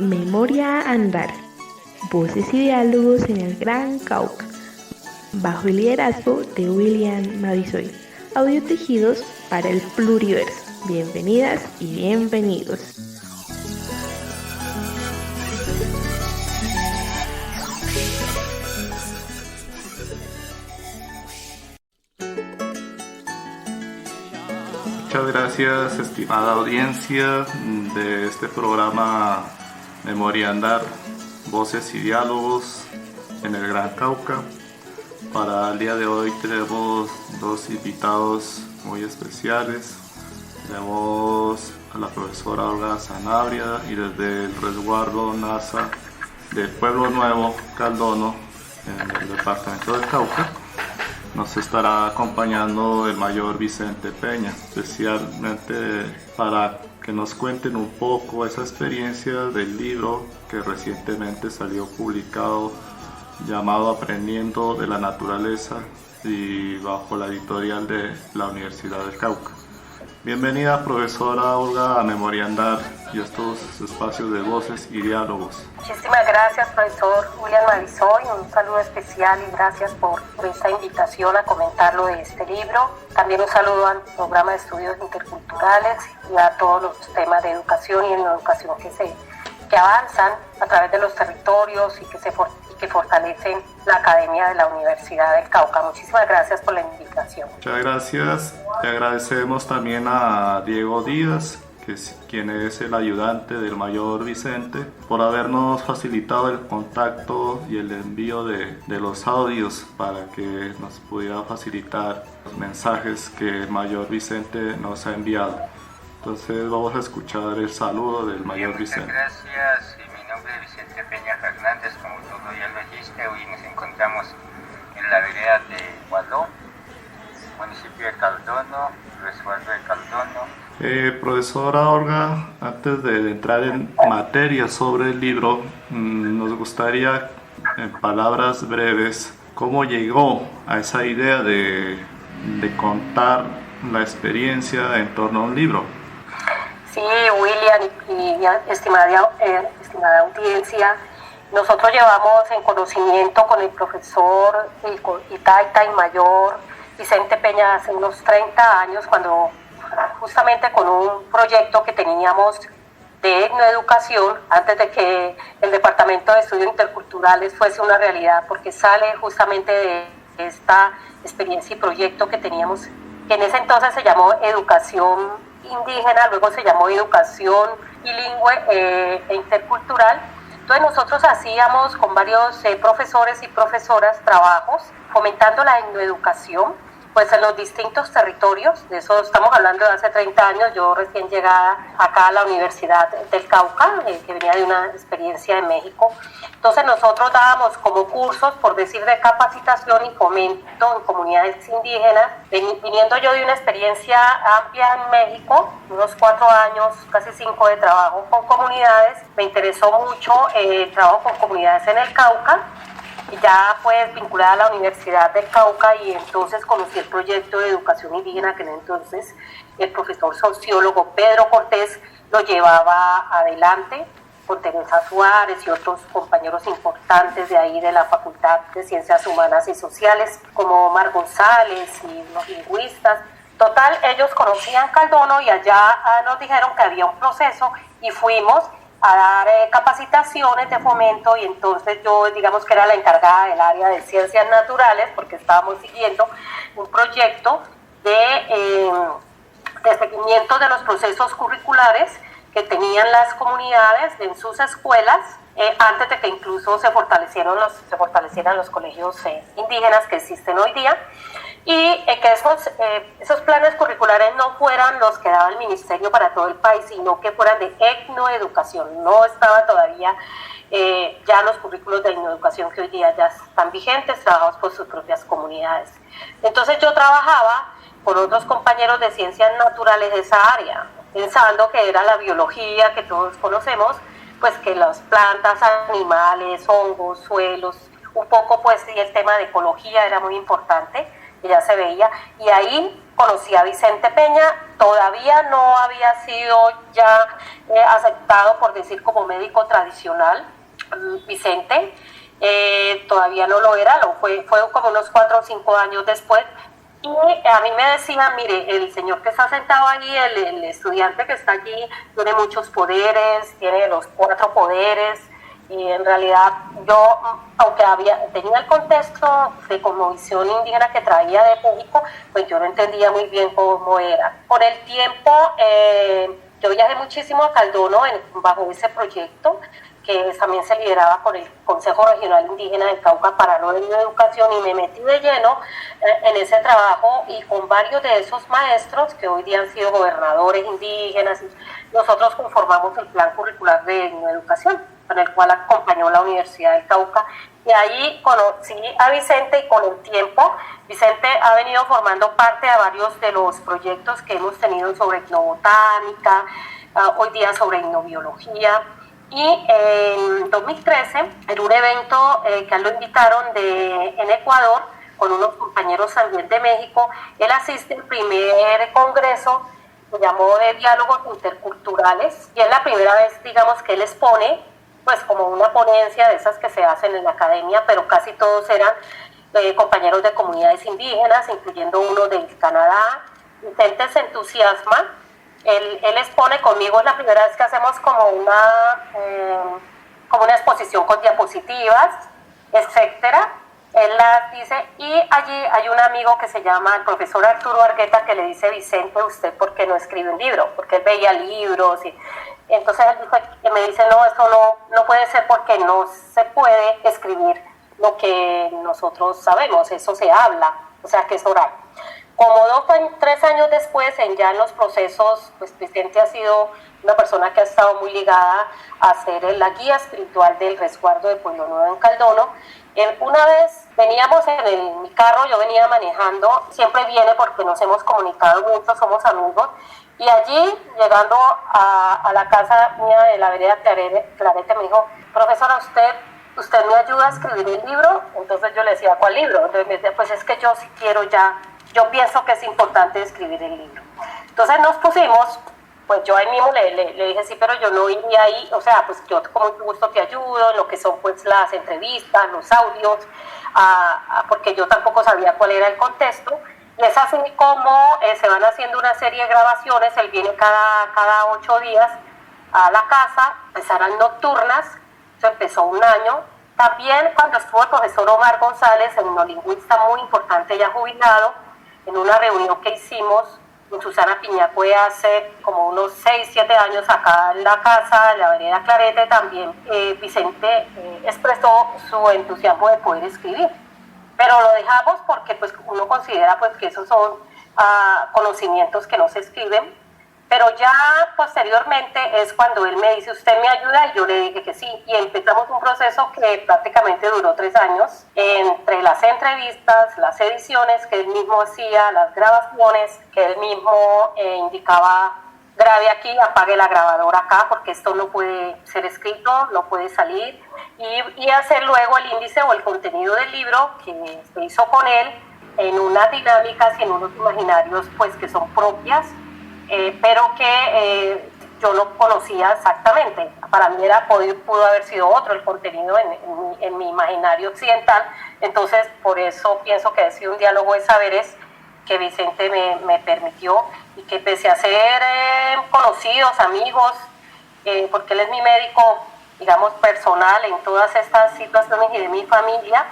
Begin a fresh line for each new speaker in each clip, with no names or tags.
Memoria Andar, voces y diálogos en el Gran Cauca, bajo el liderazgo de William Mavisoy. Audio tejidos para el pluriverso. Bienvenidas y bienvenidos.
Muchas gracias, estimada audiencia de este programa Memoria Andar, voces y diálogos en el Gran Cauca. Para el día de hoy tenemos dos invitados muy especiales. Tenemos a la profesora Olga Sanabria y desde el resguardo NASA de Pueblo Nuevo, Caldono, en el departamento del Cauca. Nos estará acompañando el mayor Vicente Peña, especialmente para que nos cuenten un poco esa experiencia del libro que recientemente salió publicado llamado Aprendiendo de la Naturaleza y bajo la editorial de la Universidad del Cauca. Bienvenida, profesora Olga, a Memoria Andar y estos espacios de voces y diálogos.
Muchísimas gracias, profesor William Mavisoy. Un saludo especial y gracias por esta invitación a comentar lo de este libro. También un saludo al programa de estudios interculturales y a todos los temas de educación y en la educación que avanzan a través de los territorios y que fortalecen la Academia de la Universidad del Cauca. Muchísimas gracias por la invitación.
Muchas gracias. Le agradecemos también a Diego Díaz, quien es el ayudante del mayor Vicente, por habernos facilitado el contacto y el envío de los audios para que nos pudiera facilitar los mensajes que el mayor Vicente nos ha enviado. Entonces vamos a escuchar el saludo del mayor Vicente.
Muchas gracias. Mi nombre es Vicente Peña Fernández, como tú ya lo dijiste. Hoy nos encontramos en la vereda de Gualó, municipio de Caldono, resguardo de Caldono.
Profesora Olga, antes de entrar en materia sobre el libro, nos gustaría, en palabras breves, cómo llegó a esa idea de contar la experiencia en torno a un libro.
Sí, William y estimada audiencia, nosotros llevamos en conocimiento con el profesor Itaita y mayor Vicente Peña hace unos 30 años, cuando justamente con un proyecto que teníamos de etnoeducación, antes de que el Departamento de Estudios Interculturales fuese una realidad, porque sale justamente de esta experiencia y proyecto que teníamos, que en ese entonces se llamó Educación Indígena, luego se llamó Educación Bilingüe e Intercultural. Entonces nosotros hacíamos con varios profesores y profesoras trabajos fomentando la etnoeducación pues en los distintos territorios. De eso estamos hablando de hace 30 años, yo recién llegada acá a la Universidad del Cauca, que venía de una experiencia en México. Entonces nosotros dábamos como cursos, por decir, de capacitación y fomento en comunidades indígenas, viniendo yo de una experiencia amplia en México, unos 4 años, casi 5 de trabajo con comunidades. Me interesó mucho el trabajo con comunidades en el Cauca, y ya pues vinculada a la Universidad del Cauca, y entonces conocí el proyecto de educación indígena que entonces el profesor sociólogo Pedro Cortés lo llevaba adelante con Teresa Suárez y otros compañeros importantes de ahí de la Facultad de Ciencias Humanas y Sociales como Omar González y los lingüistas. Total, ellos conocían Caldono y allá nos dijeron que había un proceso y fuimos a dar capacitaciones de fomento, y entonces yo digamos que era la encargada del área de ciencias naturales porque estábamos siguiendo un proyecto de seguimiento de los procesos curriculares que tenían las comunidades en sus escuelas antes de que incluso se fortalecieran los colegios indígenas que existen hoy día, y que esos planes curriculares no fueran los que daba el ministerio para todo el país, sino que fueran de etnoeducación. No estaba todavía ya los currículos de etnoeducación que hoy día ya están vigentes, trabajados por sus propias comunidades. Entonces yo trabajaba con otros compañeros de ciencias naturales de esa área, pensando que era la biología que todos conocemos, pues que las plantas, animales, hongos, suelos, un poco pues y el tema de ecología era muy importante, que ya se veía, y ahí conocí a Vicente Peña, todavía no había sido ya aceptado, por decir, como médico tradicional. Vicente todavía no lo era, fue como unos 4 o 5 años después. Y a mí me decían, mire, el señor que está sentado allí, el estudiante que está allí, tiene muchos poderes, tiene los 4 poderes, y en realidad yo, aunque tenía el contexto de cosmovisión indígena que traía de México, pues yo no entendía muy bien cómo era. Por el tiempo, yo viajé muchísimo a Caldono bajo ese proyecto, que también se lideraba por el Consejo Regional Indígena de Cauca para la Educación, y me metí de lleno en ese trabajo, y con varios de esos maestros que hoy día han sido gobernadores indígenas, nosotros conformamos el plan curricular de educación, con el cual acompañó la Universidad del Cauca, y ahí conocí a Vicente, y con el tiempo Vicente ha venido formando parte de varios de los proyectos que hemos tenido sobre etnobotánica, hoy día sobre etnobiología. Y en 2013, en un evento que lo invitaron en Ecuador, con unos compañeros también de México, él asiste al primer congreso, se llamó de diálogos interculturales, y es la primera vez, digamos, que él expone, pues como una ponencia de esas que se hacen en la academia, pero casi todos eran compañeros de comunidades indígenas, incluyendo uno del Canadá. Vicente se entusiasma. Él expone conmigo, es la primera vez que hacemos como una exposición con diapositivas, etcétera. Él las dice, y allí hay un amigo que se llama el profesor Arturo Argueta, que le dice: Vicente, ¿usted por qué no escribe un libro? Porque él veía libros, y entonces él me dice: no, esto no puede ser, porque no se puede escribir lo que nosotros sabemos, eso se habla, o sea, que es oral. Como 2 o 3 años después, ya en los procesos, pues Vicente ha sido una persona que ha estado muy ligada a ser la guía espiritual del resguardo de Pueblo Nuevo en Caldono. Una vez veníamos en mi carro, yo venía manejando, siempre viene porque nos hemos comunicado mucho, somos amigos, y allí, llegando a la casa mía de la vereda Clarete, me dijo: profesora, ¿usted me ayuda a escribir el libro? Entonces yo le decía: ¿cuál libro? Entonces me decía: pues es que yo sí quiero ya, yo pienso que es importante escribir el libro. Entonces nos pusimos, pues yo ahí mismo le dije: sí, pero yo no iría ahí, o sea, pues yo con mucho gusto te ayudo en lo que son pues las entrevistas, los audios, porque yo tampoco sabía cuál era el contexto. Y es así como se van haciendo una serie de grabaciones. Él viene cada 8 días a la casa, empezarán nocturnas, eso empezó 1 año. También cuando estuvo el profesor Omar González, un neolingüista muy importante ya jubilado, en una reunión que hicimos con Susana Piñacue hace como unos 6, 7 años acá en la casa, en la vereda Clarete, también Vicente expresó su entusiasmo de poder escribir. Pero lo dejamos porque pues uno considera pues que esos son conocimientos que no se escriben. Pero ya posteriormente es cuando él me dice: ¿usted me ayuda? Y yo le dije que sí. Y empezamos un proceso que prácticamente duró 3 años, entre las entrevistas, las ediciones que él mismo hacía, las grabaciones que él mismo indicaba: grabe aquí, apague la grabadora acá, porque esto no puede ser escrito, no puede salir. Y hacer luego el índice o el contenido del libro que se hizo con él en unas dinámicas y en unos imaginarios pues que son propias, pero que yo no conocía exactamente. Para mí pudo haber sido otro el contenido en mi imaginario occidental. Entonces, por eso pienso que ha sido un diálogo de saberes que Vicente me permitió, y que pese a ser conocidos, amigos, porque él es mi médico, digamos, personal en todas estas situaciones, y de mi familia,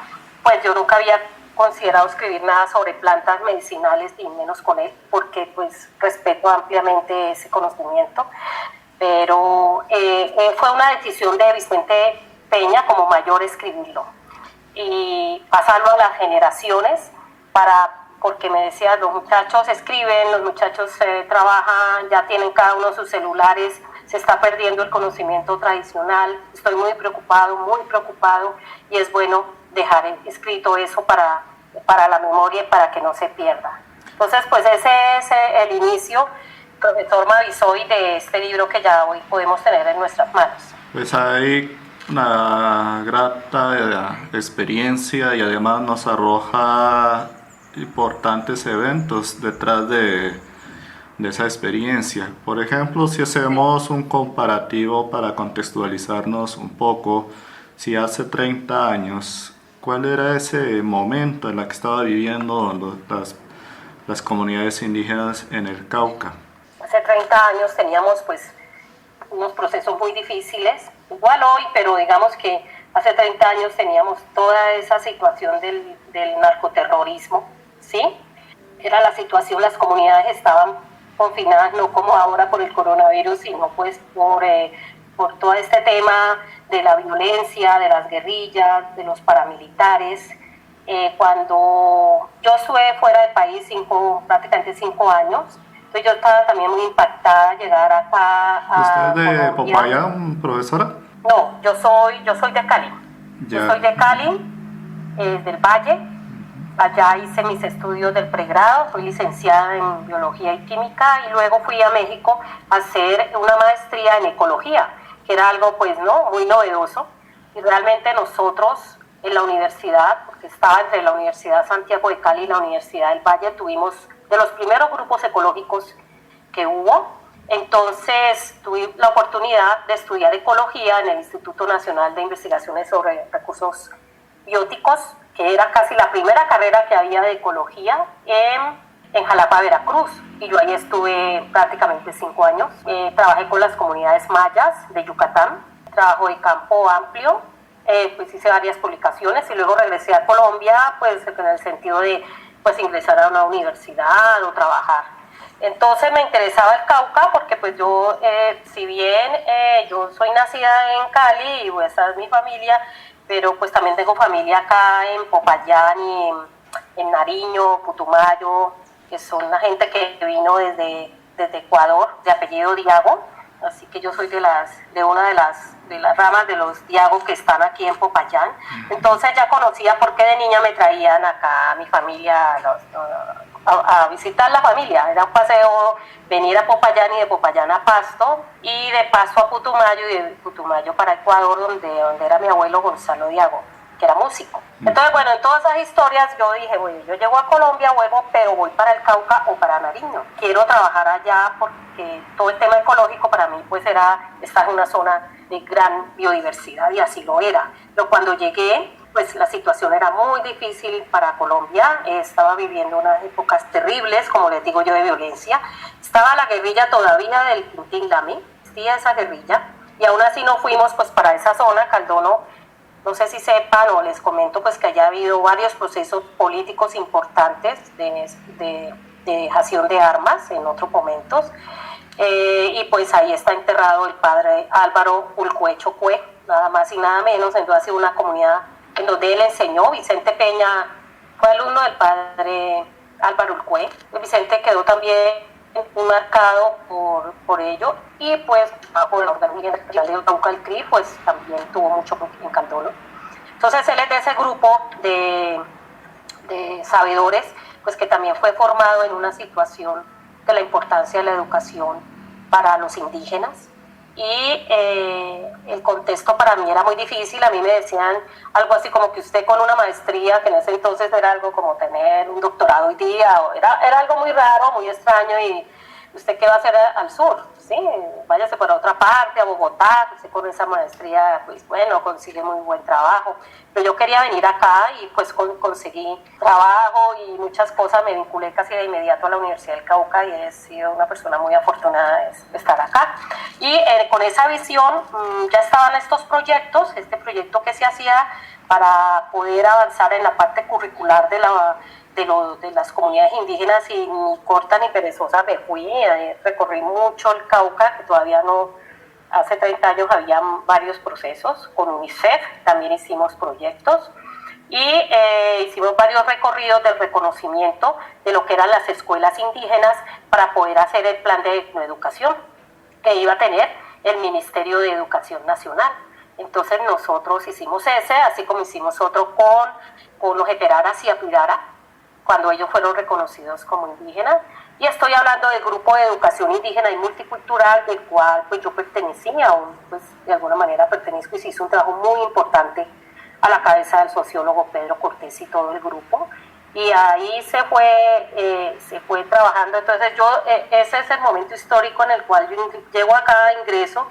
pues yo nunca había considerado escribir nada sobre plantas medicinales, y menos con él, porque pues respeto ampliamente ese conocimiento. Pero fue una decisión de Vicente Peña como mayor escribirlo y pasarlo a las generaciones, porque me decía: los muchachos escriben, los muchachos trabajan, ya tienen cada uno sus celulares, se está perdiendo el conocimiento tradicional. Estoy muy preocupado, y es bueno dejar escrito eso para la memoria y para que no se pierda. Entonces, pues ese es el inicio, profesor Mavisoy, de este libro que ya hoy podemos tener en nuestras manos.
Pues hay una grata experiencia, y además nos arroja importantes eventos detrás de esa experiencia. Por ejemplo, si hacemos un comparativo para contextualizarnos un poco, si hace 30 años, ¿cuál era ese momento en el que estaba viviendo las comunidades indígenas en el Cauca?
Hace 30 años teníamos pues unos procesos muy difíciles, igual hoy, pero digamos que hace 30 años teníamos toda esa situación del narcoterrorismo, ¿sí? Era la situación, las comunidades estaban confinadas no como ahora por el coronavirus, sino pues por todo este tema de la violencia, de las guerrillas, de los paramilitares. Cuando yo estuve fuera del país prácticamente 5 años, entonces yo estaba también muy impactada llegar acá a
¿Usted es de
Colombia.
Popayán, profesora?
No, yo soy de Cali.
Ya.
Yo soy de Cali, del Valle. Allá hice mis estudios del pregrado, fui licenciada en Biología y Química y luego fui a México a hacer una maestría en Ecología, que era algo pues no muy novedoso. Y realmente nosotros en la universidad, porque estaba entre la Universidad Santiago de Cali y la Universidad del Valle, tuvimos de los primeros grupos ecológicos que hubo. Entonces tuve la oportunidad de estudiar ecología en el Instituto Nacional de Investigaciones sobre Recursos Bióticos, que era casi la primera carrera que había de ecología en Jalapa, Veracruz. Y yo ahí estuve prácticamente 5 años. Trabajé con las comunidades mayas de Yucatán, trabajo de campo amplio, pues hice varias publicaciones y luego regresé a Colombia, pues en el sentido de pues ingresar a una universidad o trabajar. Entonces me interesaba el Cauca porque pues yo, si bien yo soy nacida en Cali y esa es mi familia, pero pues también tengo familia acá en Popayán y en Nariño, Putumayo, que son la gente que vino desde Ecuador, de apellido Diago, así que yo soy de una de las ramas de los Diago que están aquí en Popayán. Entonces ya conocía por qué de niña me traían acá a mi familia a visitar la familia. Era un paseo venir a Popayán y de Popayán a Pasto y de Pasto a Putumayo y de Putumayo para Ecuador donde era mi abuelo Gonzalo Diago, que era músico. Entonces, bueno, en todas esas historias yo dije, bueno, yo llego a Colombia, vuelvo, pero voy para el Cauca o para Nariño. Quiero trabajar allá porque todo el tema ecológico para mí pues era estar en una zona de gran biodiversidad y así lo era. Pero cuando llegué, pues la situación era muy difícil para Colombia, estaba viviendo unas épocas terribles, como les digo yo, de violencia. Estaba la guerrilla todavía del Inti Illimani, existía esa guerrilla, y aún así no fuimos pues para esa zona. Caldono, no sé si sepan o les comento pues que haya habido varios procesos políticos importantes de dejación de armas en otros momentos, y pues ahí está enterrado el padre Álvaro Ulcue Chocue, nada más y nada menos. Entonces ha sido una comunidad en donde él enseñó. Vicente Peña fue alumno del padre Álvaro Ulcue. Vicente quedó también marcado por ello, y pues bajo la organización de Cauca, el CRI, pues también tuvo mucho en Caldono. Entonces él es de ese grupo de sabedores, pues que también fue formado en una situación de la importancia de la educación para los indígenas. Y el contexto para mí era muy difícil. A mí me decían algo así como que usted con una maestría, que en ese entonces era algo como tener un doctorado hoy día, era algo muy raro, muy extraño, y ¿usted qué va a hacer al sur? ¿Sí? Váyase para otra parte, a Bogotá, usted con esa maestría, pues bueno, consigue muy buen trabajo. Pero yo quería venir acá y pues conseguí trabajo y muchas cosas, me vinculé casi de inmediato a la Universidad del Cauca y he sido una persona muy afortunada de estar acá. Y con esa visión ya estaban estos proyectos, este proyecto que se hacía para poder avanzar en la parte curricular de las comunidades indígenas, y ni corta ni perezosa me fui, recorrí mucho el Cauca, que todavía no, hace 30 años había varios procesos, con UNICEF también hicimos proyectos, y hicimos varios recorridos del reconocimiento de lo que eran las escuelas indígenas para poder hacer el plan de educación que iba a tener el Ministerio de Educación Nacional. Entonces nosotros hicimos ese, así como hicimos otro con los Eperaras y Apirara, cuando ellos fueron reconocidos como indígenas. Y estoy hablando del grupo de educación indígena y multicultural, del cual pues yo pertenecía, aún pues de alguna manera pertenezco, y se hizo un trabajo muy importante a la cabeza del sociólogo Pedro Cortés y todo el grupo. y ahí se fue trabajando. Entonces ese es el momento histórico en el cual yo llego acá, ingreso.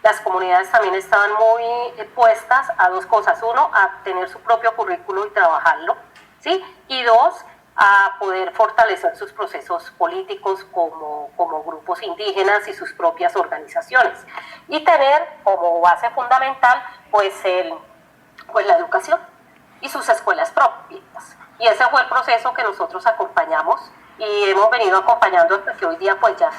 Las comunidades también estaban muy puestas a dos cosas: uno, a tener su propio currículo y trabajarlo, ¿sí? Y dos, a poder fortalecer sus procesos políticos como grupos indígenas y sus propias organizaciones, y tener como base fundamental pues la educación y sus escuelas propias. Y ese fue el proceso que nosotros acompañamos y hemos venido acompañando hasta que hoy día pues ya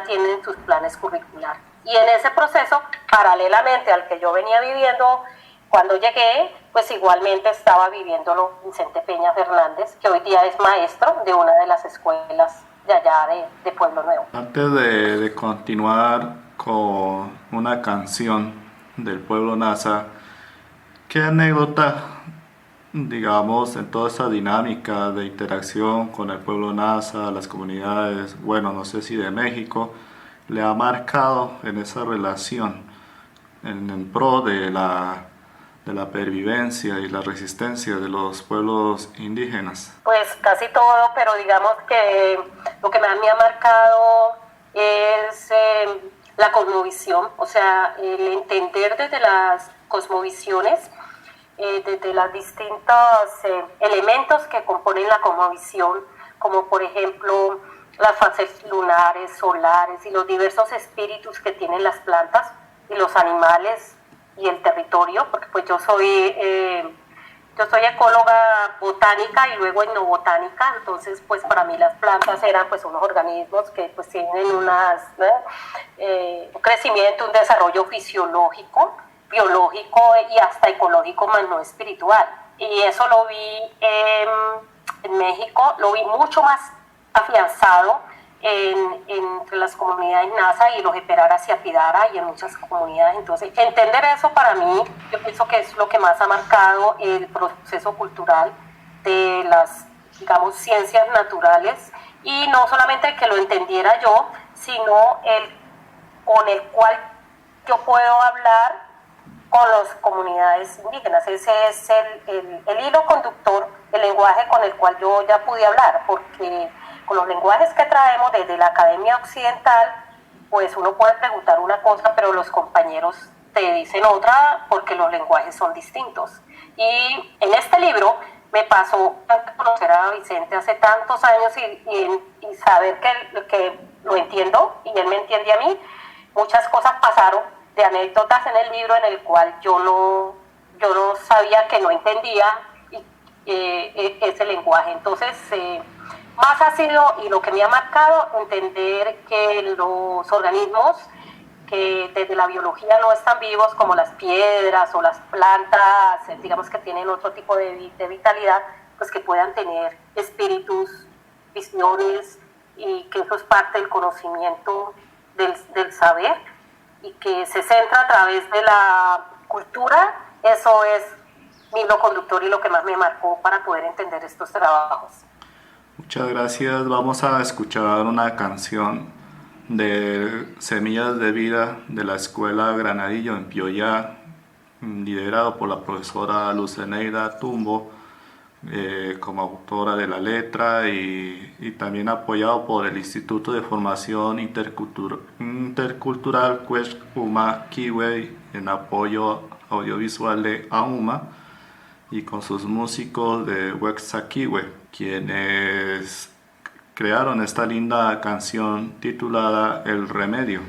tienen sus planes curriculares. Y en ese proceso, paralelamente al que yo venía viviendo cuando llegué, pues igualmente estaba viviéndolo Vicente Peña Fernández, que hoy día es maestro de una de las escuelas de allá de Pueblo Nuevo.
Antes de continuar con una canción del pueblo Nasa, ¿qué anécdota, digamos, en toda esa dinámica de interacción con el pueblo Nasa, las comunidades, bueno, no sé si de México, le ha marcado en esa relación en pro de la pervivencia y la resistencia de los pueblos indígenas?
Pues casi todo, pero digamos que lo que más me ha marcado es la cosmovisión, o sea, el entender desde las cosmovisiones, desde los distintos elementos que componen la cosmovisión, como por ejemplo las fases lunares, solares y los diversos espíritus que tienen las plantas y los animales y el territorio, porque pues yo soy ecóloga botánica y luego etnobotánica. Entonces pues para mí las plantas eran pues unos organismos que pues tienen un crecimiento, un desarrollo fisiológico, biológico y hasta ecológico, más no espiritual. Y eso lo vi en México, lo vi mucho más afianzado entre las comunidades Nasa y los Eperara Siapidara y en muchas comunidades. Entonces, entender eso para mí, yo pienso que es lo que más ha marcado el proceso cultural de las, digamos, ciencias naturales, y no solamente que lo entendiera yo, sino con el cual yo puedo hablar con las comunidades indígenas. Ese es el hilo conductor, el lenguaje con el cual yo ya pude hablar, porque con los lenguajes que traemos desde la academia occidental, pues uno puede preguntar una cosa, pero los compañeros te dicen otra porque los lenguajes son distintos. Y en este libro me pasó conocer a Vicente hace tantos años y saber que lo entiendo y él me entiende a mí. Muchas cosas pasaron de anécdotas en el libro en el cual yo no sabía, que no entendía ese lenguaje. Entonces, más ha sido, y lo que me ha marcado, entender que los organismos que desde la biología no están vivos, como las piedras o las plantas, digamos que tienen otro tipo de vitalidad, pues que puedan tener espíritus, visiones, y que eso es parte del conocimiento del saber, y que se centra a través de la cultura. Eso es mi hilo conductor y lo que más me marcó para poder entender estos trabajos.
Muchas gracias. Vamos a escuchar una canción de Semillas de Vida de la Escuela Granadillo en Pioyá, liderado por la profesora Luceneida Tumbo como autora de la letra, y también apoyado por el Instituto de Formación Intercultural Cuech Uma Kiwei en apoyo audiovisual de AUMA, y con sus músicos de Wexaquiwe, quienes crearon esta linda canción titulada El Remedio.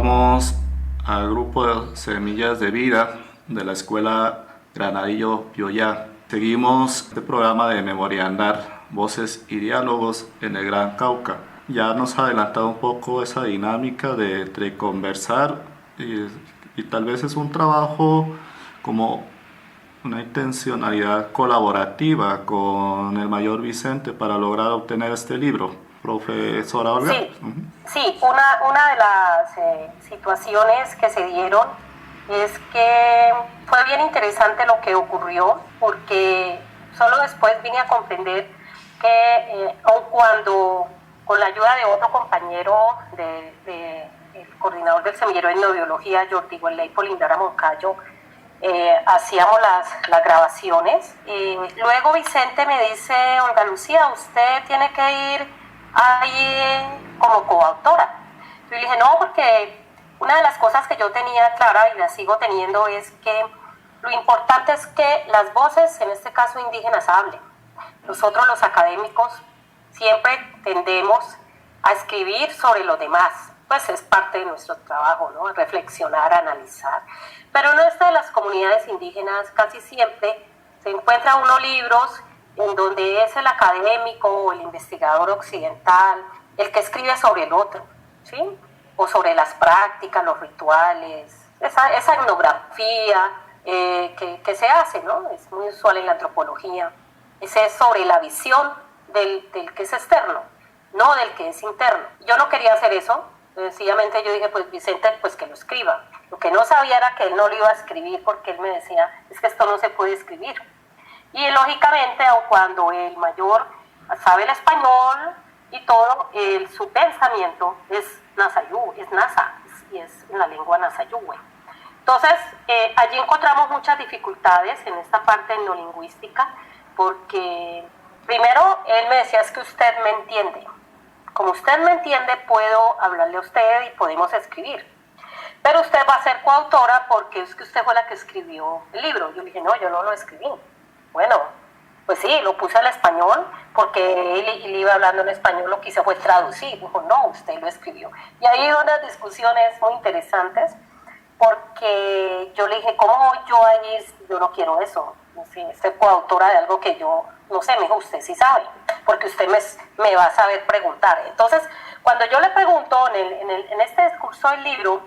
Somos al grupo de Semillas de Vida de la Escuela Granadillo Pioyá. Seguimos este programa de Memoria Andar, Voces y Diálogos en el Gran Cauca. Ya nos ha adelantado un poco esa dinámica de entre conversar y tal vez es un trabajo como una intencionalidad colaborativa con el mayor Vicente para lograr obtener este libro. Profesora Olga.
Sí, una de las situaciones que se dieron es que fue bien interesante lo que ocurrió, porque solo después vine a comprender que aun cuando con la ayuda de otro compañero el coordinador del semillero de etnobiología, Jordi Guelley Polindara Moncayo, hacíamos las grabaciones. Luego Vicente me dice: Olga Lucía, usted tiene que ir ahí como coautora. Yo le dije: no, porque una de las cosas que yo tenía clara y la sigo teniendo es que lo importante es que las voces, en este caso indígenas, hablen. Nosotros los académicos siempre tendemos a escribir sobre los demás, pues es parte de nuestro trabajo, ¿no? Reflexionar, analizar. Pero en esta de las comunidades indígenas casi siempre se encuentran unos libros en donde es el académico o el investigador occidental el que escribe sobre el otro, ¿sí? O sobre las prácticas, los rituales, esa etnografía que se hace, ¿no? Es muy usual en la antropología. Ese es sobre la visión del que es externo, no del que es interno. Yo no quería hacer eso, sencillamente yo dije: pues Vicente, pues que lo escriba. Lo que no sabía era que él no lo iba a escribir, porque él me decía: es que esto no se puede escribir. Y lógicamente, aun cuando el mayor sabe el español y todo, su pensamiento es Nasayú, es Nasa, y es en la lengua Nasayúe. Entonces, allí encontramos muchas dificultades en esta parte etnolingüística, porque primero él me decía: es que usted me entiende. Como usted me entiende, puedo hablarle a usted y podemos escribir. Pero usted va a ser coautora porque es que usted fue la que escribió el libro. Yo le dije: no, yo no lo escribí. Bueno, pues sí, lo puse al español porque él iba hablando en español, lo que hice fue traducir. Dijo: no, usted lo escribió. Y ahí hay unas discusiones muy interesantes, porque yo le dije: ¿cómo yo no quiero eso? No sé, ser coautora de algo que yo, no sé. Me dijo: usted sí sabe, porque usted me va a saber preguntar. Entonces, cuando yo le pregunto en este discurso del libro,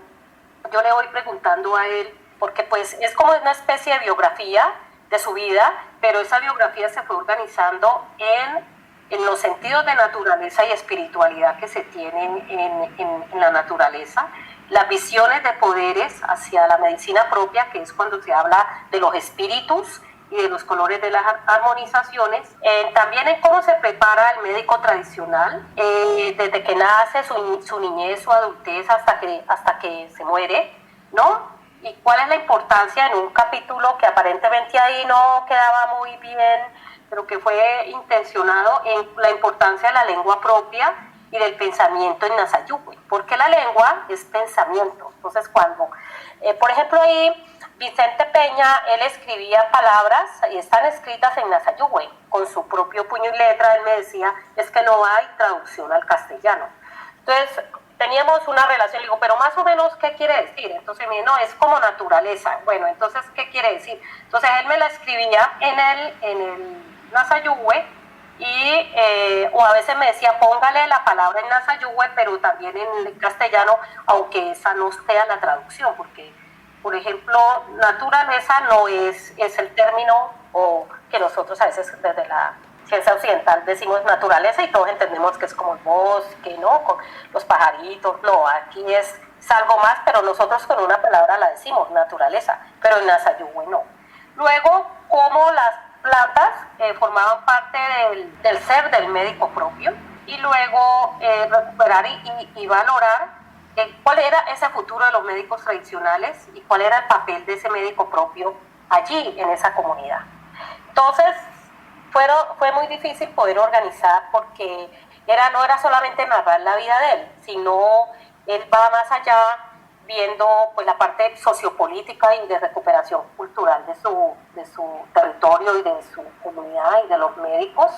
yo le voy preguntando a él, porque pues es como una especie de biografía de su vida, pero esa biografía se fue organizando en los sentidos de naturaleza y espiritualidad que se tienen en la naturaleza, las visiones de poderes hacia la medicina propia, que es cuando se habla de los espíritus y de los colores de las armonizaciones, también en cómo se prepara el médico tradicional, desde que nace, su niñez, su adultez, hasta que se muere, ¿no? Y cuál es la importancia, en un capítulo que aparentemente ahí no quedaba muy bien, pero que fue intencionado, en la importancia de la lengua propia y del pensamiento en Nasayúe, porque la lengua es pensamiento. Entonces, cuando, por ejemplo, ahí Vicente Peña, él escribía palabras y están escritas en Nasayúe, con su propio puño y letra. Él me decía: es que no hay traducción al castellano. Entonces, teníamos una relación. Le digo: pero más o menos, ¿qué quiere decir? Entonces me dijo: no, es como naturaleza. Bueno, entonces, ¿qué quiere decir? Entonces él me la escribía en el Nasayúe, o a veces me decía: póngale la palabra en Nasayúe, pero también en castellano, aunque esa no sea la traducción, porque, por ejemplo, naturaleza no es el término, o que nosotros a veces desde la ciencia occidental decimos naturaleza y todos entendemos que es como el bosque, ¿no? Con los pajaritos. No, aquí es algo más, pero nosotros con una palabra la decimos, naturaleza, pero en Nasayúe no. Luego, como las plantas formaban parte del ser del médico propio, y luego recuperar y valorar cuál era ese futuro de los médicos tradicionales y cuál era el papel de ese médico propio allí en esa comunidad. Entonces, fue muy difícil poder organizar, porque no era solamente narrar la vida de él, sino él va más allá, viendo pues la parte sociopolítica y de recuperación cultural de su territorio y de su comunidad y de los médicos,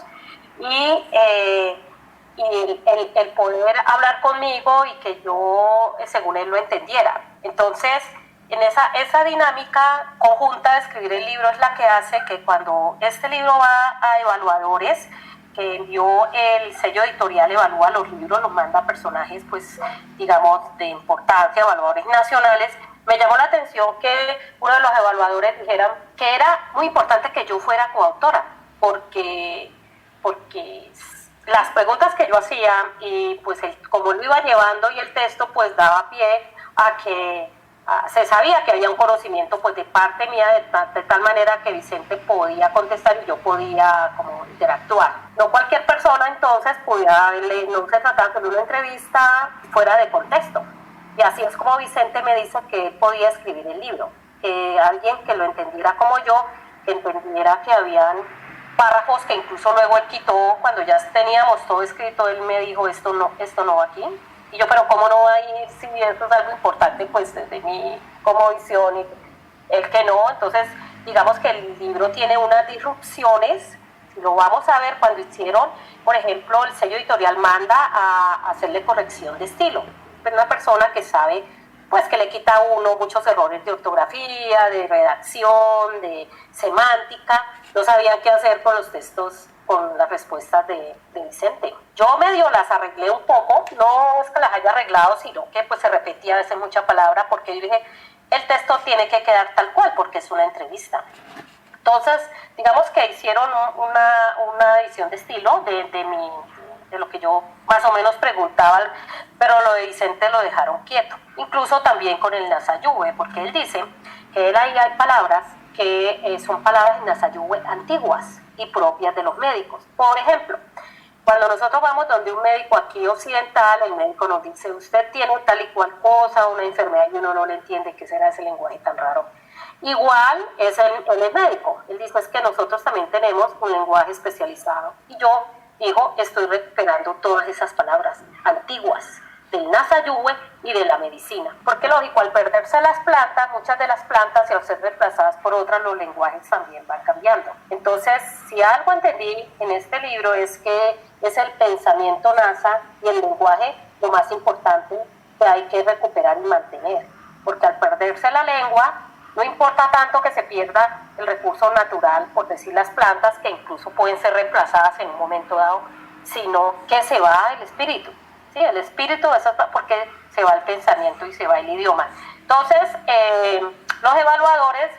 y y el poder hablar conmigo y que yo, según él, lo entendiera. Entonces, en esa dinámica conjunta de escribir el libro es la que hace que cuando este libro va a evaluadores, que envió el sello editorial, evalúa los libros, los manda a personajes, pues, digamos, de importancia, evaluadores nacionales, me llamó la atención que uno de los evaluadores dijera que era muy importante que yo fuera coautora, porque las preguntas que yo hacía y pues como lo iba llevando y el texto pues daba pie a que se sabía que había un conocimiento pues de parte mía de tal manera que Vicente podía contestar y yo podía como interactuar. No cualquier persona entonces pudiera verle, no se trataba de una entrevista fuera de contexto. Y así es como Vicente me dice que él podía escribir el libro, que alguien que lo entendiera como yo, que entendiera que habían párrafos que incluso luego él quitó cuando ya teníamos todo escrito. Él me dijo, esto no va aquí. Y yo, pero ¿cómo no va a ir si esto es algo importante pues desde mi como visión? Y él que no. Entonces digamos que el libro tiene unas disrupciones. Si lo vamos a ver cuando hicieron, por ejemplo, el sello editorial manda a hacerle corrección de estilo. Es una persona que sabe pues que le quita a uno muchos errores de ortografía, de redacción, de semántica. No sabían qué hacer con los textos, con las respuestas de Vicente. Yo medio las arreglé un poco, no es que las haya arreglado, sino que pues se repetía a veces mucha palabra, porque yo dije, el texto tiene que quedar tal cual, porque es una entrevista. Entonces, digamos que hicieron una edición de estilo de lo que yo más o menos preguntaba, pero lo de Vicente lo dejaron quieto. Incluso también con el Nasayube, porque él dice que ahí hay palabras que son palabras en Nasayube antiguas y propias de los médicos. Por ejemplo, cuando nosotros vamos donde un médico aquí occidental, el médico nos dice, usted tiene tal y cual cosa, una enfermedad, y uno no le entiende qué será ese lenguaje tan raro. Igual es el médico. Él dice, es que nosotros también tenemos un lenguaje especializado. Y yo digo, estoy recuperando todas esas palabras antiguas del Nasayube y de la medicina. Porque lógico, al perderse las plantas, muchas de las plantas y al ser reemplazadas por otras, los lenguajes también van cambiando. Entonces, si algo entendí en este libro es que es el pensamiento nasa y el lenguaje lo más importante que hay que recuperar y mantener. Porque al perderse la lengua, no importa tanto que se pierda el recurso natural, por decir las plantas, que incluso pueden ser reemplazadas en un momento dado, sino que se va el espíritu. Sí, el espíritu, eso es porque se va el pensamiento y se va el idioma. Entonces, los evaluadores,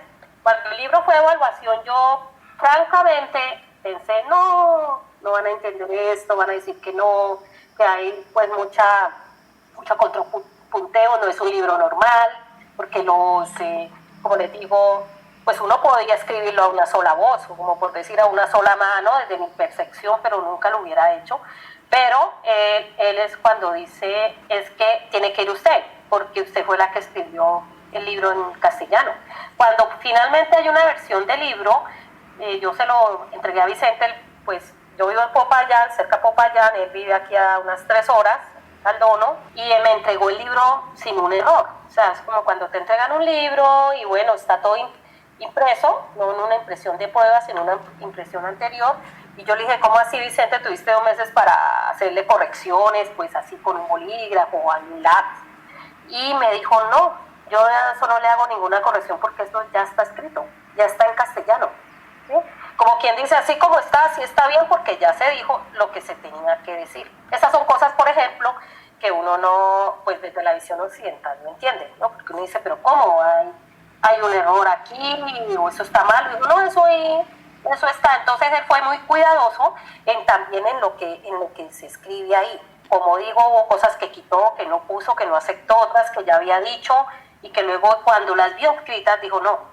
cuando el libro fue de evaluación, yo francamente pensé, no van a entender esto, van a decir que no, que hay pues mucha contrapunteo, no es un libro normal, porque como les digo, pues uno podría escribirlo a una sola voz, o como por decir a una sola mano, desde mi percepción, pero nunca lo hubiera hecho. Pero él es cuando dice, es que tiene que ir usted, porque usted fue la que escribió el libro en castellano. Cuando finalmente hay una versión del libro, yo se lo entregué a Vicente, pues yo vivo en Popayán, cerca de Popayán, él vive aquí a unas 3 horas, al Dono, y me entregó el libro sin un error. O sea, es como cuando te entregan un libro y bueno, está todo impreso, no en una impresión de prueba, sino una impresión anterior. Y yo le dije, ¿cómo así, Vicente? Tuviste 2 meses para hacerle correcciones, pues así con un bolígrafo o un lápiz. Y me dijo, no, yo a eso no le hago ninguna corrección porque esto ya está escrito, ya está en castellano. ¿Sí? Como quien dice, así como está, así está bien, porque ya se dijo lo que se tenía que decir. Esas son cosas, por ejemplo, que uno no, pues desde la visión occidental no entiende, ¿no? Porque uno dice, pero ¿cómo? Hay un error aquí, o eso está mal. Y uno, no, eso está. Entonces él fue muy cuidadoso también en lo que se escribe ahí. Como digo, hubo cosas que quitó, que no puso, que no aceptó, otras que ya había dicho, y que luego cuando las vio escritas dijo, no.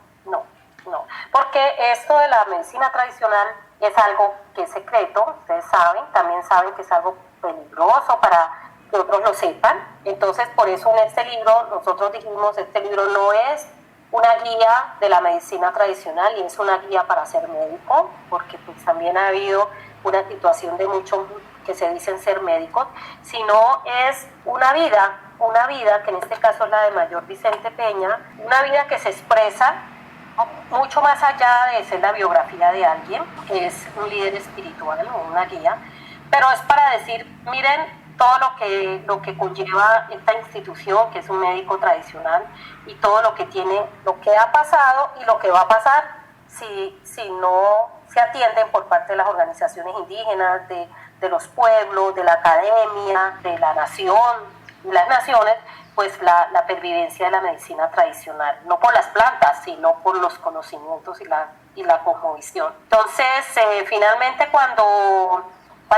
Porque esto de la medicina tradicional es algo que es secreto, ustedes saben, también saben que es algo peligroso para que otros lo sepan. Entonces, por eso en este libro nosotros dijimos, este libro no es una guía de la medicina tradicional y es una guía para ser médico, porque pues también ha habido una situación de muchos que se dicen ser médicos, sino es una vida que en este caso es la de Mayor Vicente Peña, una vida que se expresa mucho más allá de ser la biografía de alguien, que es un líder espiritual o una guía, pero es para decir, miren todo lo que conlleva esta institución, que es un médico tradicional, y todo lo que tiene, lo que ha pasado y lo que va a pasar si no se atienden por parte de las organizaciones indígenas, de los pueblos, de la academia, de la nación y las naciones, pues la pervivencia de la medicina tradicional, no por las plantas, sino por los conocimientos y la cosmovisión. Entonces, finalmente cuando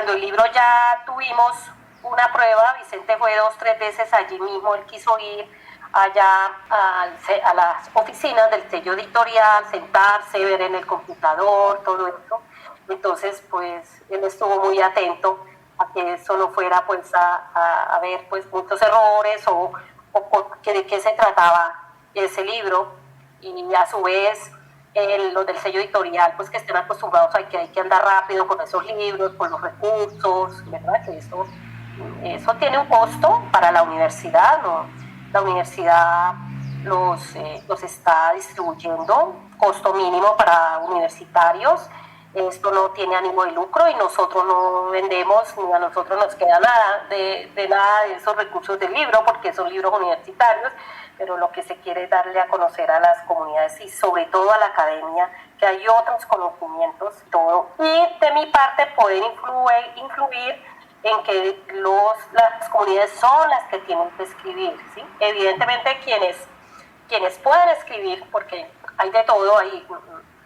el libro ya tuvimos una prueba, Vicente fue 2-3 veces allí mismo, él quiso ir allá a las oficinas del sello editorial, sentarse, ver en el computador, todo eso. Entonces, pues, él estuvo muy atento a que eso no fuera, pues, a ver, pues, muchos errores o de qué se trataba ese libro. Y a su vez, los del sello editorial, pues, que estén acostumbrados a que hay que andar rápido con esos libros, con los recursos, ¿verdad? Que eso tiene un costo para la universidad, ¿no? La universidad los está distribuyendo, costo mínimo para universitarios. Esto no tiene ánimo de lucro y nosotros no vendemos ni a nosotros nos queda nada de nada de esos recursos del libro, porque son libros universitarios, pero lo que se quiere es darle a conocer a las comunidades y sobre todo a la academia que hay otros conocimientos y todo. Y de mi parte poder influir en que las comunidades son las que tienen que escribir, ¿sí? Evidentemente quienes puedan escribir, porque hay de todo ahí,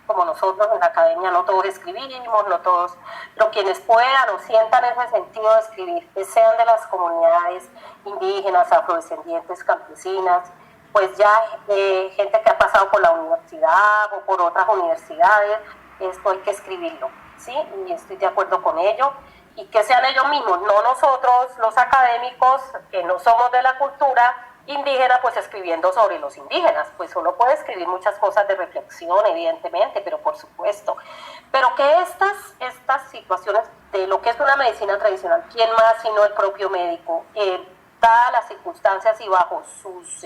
como nosotros en la academia no todos escribimos, no todos, pero quienes puedan o sientan ese sentido de escribir, que sean de las comunidades indígenas, afrodescendientes, campesinas, pues ya gente que ha pasado por la universidad o por otras universidades, esto hay que escribirlo, ¿sí? Y estoy de acuerdo con ello. Y que sean ellos mismos, no nosotros, los académicos, que no somos de la cultura indígena, pues escribiendo sobre los indígenas. Pues uno puede escribir muchas cosas de reflexión, evidentemente, pero por supuesto. Pero que estas situaciones de lo que es una medicina tradicional, ¿quién más sino el propio médico, dadas las circunstancias y bajo sus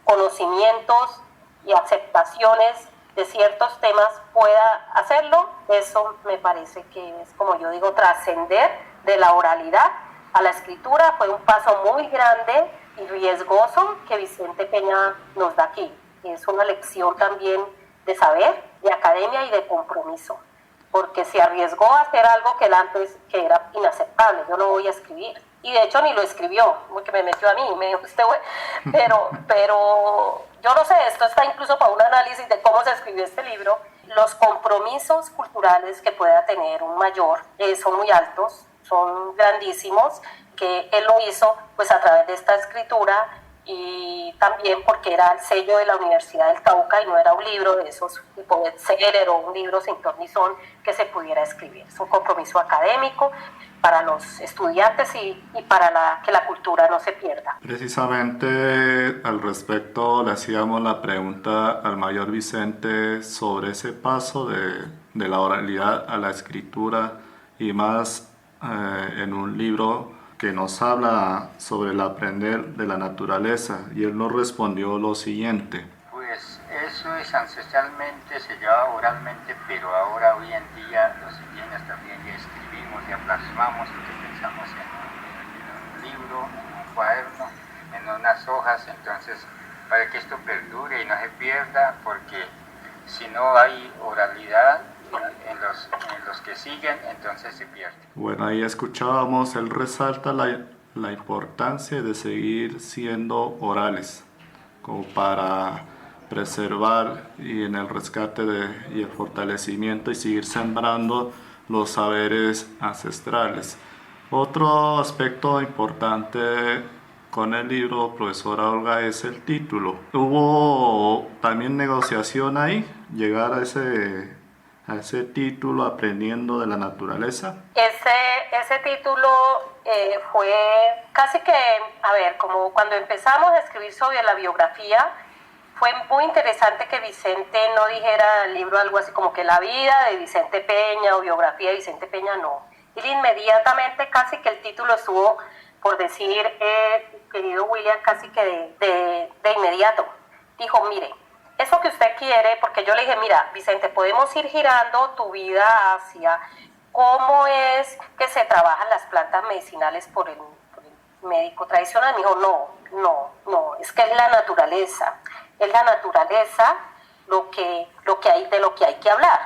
conocimientos y aceptaciones de ciertos temas pueda hacerlo? Eso me parece que es, como yo digo, trascender de la oralidad a la escritura. Fue un paso muy grande y riesgoso que Vicente Peña nos da aquí. Es una lección también de saber, de academia y de compromiso, porque se arriesgó a hacer algo que antes que era inaceptable. Yo no voy a escribir, y de hecho ni lo escribió, porque me metió a mí, me dijo usted, pero yo no sé, esto está incluso para un análisis de cómo se escribió este libro. Los compromisos culturales que pueda tener un mayor son muy altos, son grandísimos, que él lo hizo pues a través de esta escritura y también porque era el sello de la Universidad del Cauca y no era un libro de esos tipo bestseller o un libro sin ton ni son que se pudiera escribir. Es un compromiso académico para los estudiantes y para que la cultura no se pierda.
Precisamente al respecto le hacíamos la pregunta al mayor Vicente sobre ese paso de la oralidad a la escritura y más en un libro que nos habla sobre el aprender de la naturaleza, y él nos respondió lo siguiente.
Pues eso es ancestralmente, se llevaba oralmente, pero ahora hoy en día los indígenas también ya escribimos, ya plasmamos lo que pensamos en un libro, en un cuaderno, en unas hojas, entonces para que esto perdure y no se pierda, porque si no hay oralidad en los que siguen, entonces se pierde.
Bueno, ahí escuchábamos, él resalta la importancia de seguir siendo orales, como para preservar y en el rescate y el fortalecimiento y seguir sembrando los saberes ancestrales. Otro aspecto importante con el libro, profesora Olga, es el título. ¿Hubo también negociación ahí, llegar a ese título, Aprendiendo de la Naturaleza?
Ese título fue casi que, a ver, como cuando empezamos a escribir sobre la biografía, fue muy interesante que Vicente no dijera el libro algo así como que la vida de Vicente Peña o biografía de Vicente Peña, no. Él inmediatamente casi que el título estuvo, por decir, querido William, casi que de inmediato. Dijo, mire, eso que usted quiere, porque yo le dije, mira, Vicente, podemos ir girando tu vida hacia ¿cómo es que se trabajan las plantas medicinales por el médico tradicional? Me dijo, no, es que es la naturaleza de lo que hay que hablar.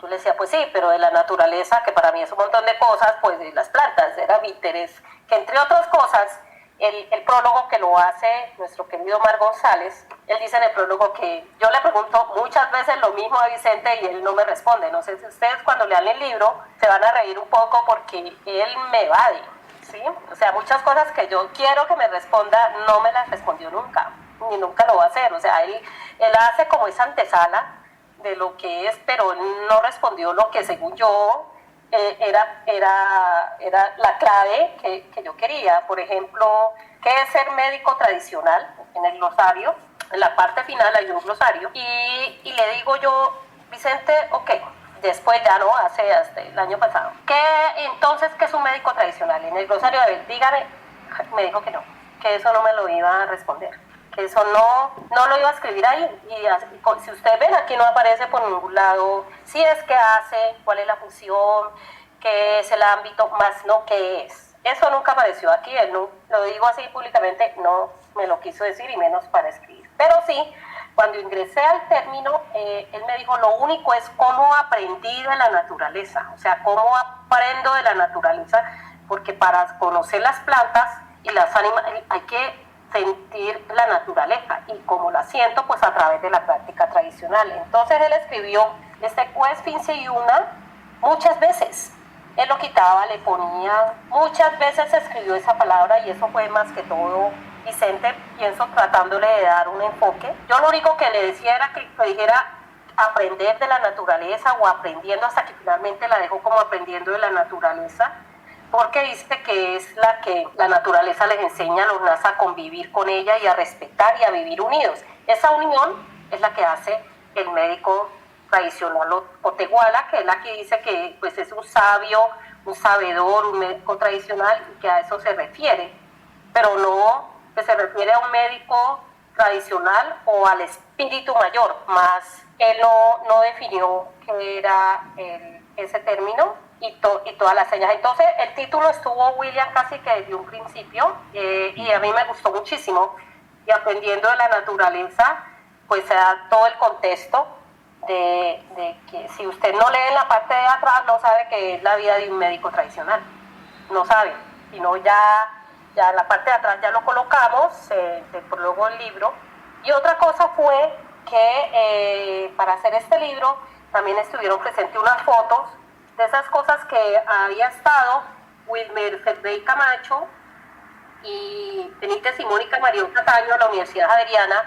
Yo le decía, pues sí, pero de la naturaleza, que para mí es un montón de cosas, pues de las plantas, era mi interés, que entre otras cosas, el prólogo que lo hace nuestro querido Omar González, él dice en el prólogo que yo le pregunto muchas veces lo mismo a Vicente y él no me responde. No sé si ustedes cuando lean el libro se van a reír un poco porque él me evade, ¿sí? O sea, muchas cosas que yo quiero que me responda, no me las respondió nunca, ni nunca lo va a hacer. O sea, él hace como esa antesala de lo que es, pero no respondió lo que según yo era la clave que yo quería. Por ejemplo, ¿qué es ser médico tradicional? En el glosario, en la parte final hay un glosario, y le digo yo, Vicente, ok, después ya no, hasta el año pasado, entonces, ¿qué es un médico tradicional? En el glosario, a ver, dígame, me dijo que no, que eso no me lo iba a responder, que eso no lo iba a escribir ahí, y si ustedes ven, aquí no aparece por ningún lado si es que hace, cuál es la función, qué es el ámbito, más no qué es. Eso nunca apareció aquí, él no, lo digo así públicamente, no me lo quiso decir y menos para escribir. Pero sí, cuando ingresé al término, él me dijo, lo único es cómo aprendí de la naturaleza, o sea, cómo aprendo de la naturaleza, porque para conocer las plantas y las animales hay que sentir la naturaleza, y como la siento, pues a través de la práctica tradicional. Entonces él escribió este Quest Fince y una muchas veces. Él lo quitaba, le ponía, muchas veces escribió esa palabra, y eso fue más que todo Vicente, pienso, tratándole de dar un enfoque. Yo lo único que le decía era que dijera aprender de la naturaleza, o aprendiendo, hasta que finalmente la dejó como aprendiendo de la naturaleza, porque dice que es la naturaleza les enseña a los NAS a convivir con ella y a respetar y a vivir unidos. Esa unión es la que hace el médico tradicional o tehuala, que es la que dice que pues es un sabio, un sabedor, un médico tradicional, y que a eso se refiere, pero no que se refiere a un médico tradicional o al espíritu mayor, más él no definió qué era ese término y todas las señas. Entonces el título estuvo William casi que desde un principio, y a mí me gustó muchísimo, y aprendiendo de la naturaleza, pues se da todo el contexto de que si usted no lee en la parte de atrás, no sabe que es la vida de un médico tradicional, no sabe, sino ya en la parte de atrás ya lo colocamos, del prólogo del libro. Y otra cosa fue que para hacer este libro también estuvieron presentes unas fotos de esas cosas que había estado Wilmer Ferrey Camacho y Benítez y Mónica Marión Cataño de la Universidad Javeriana,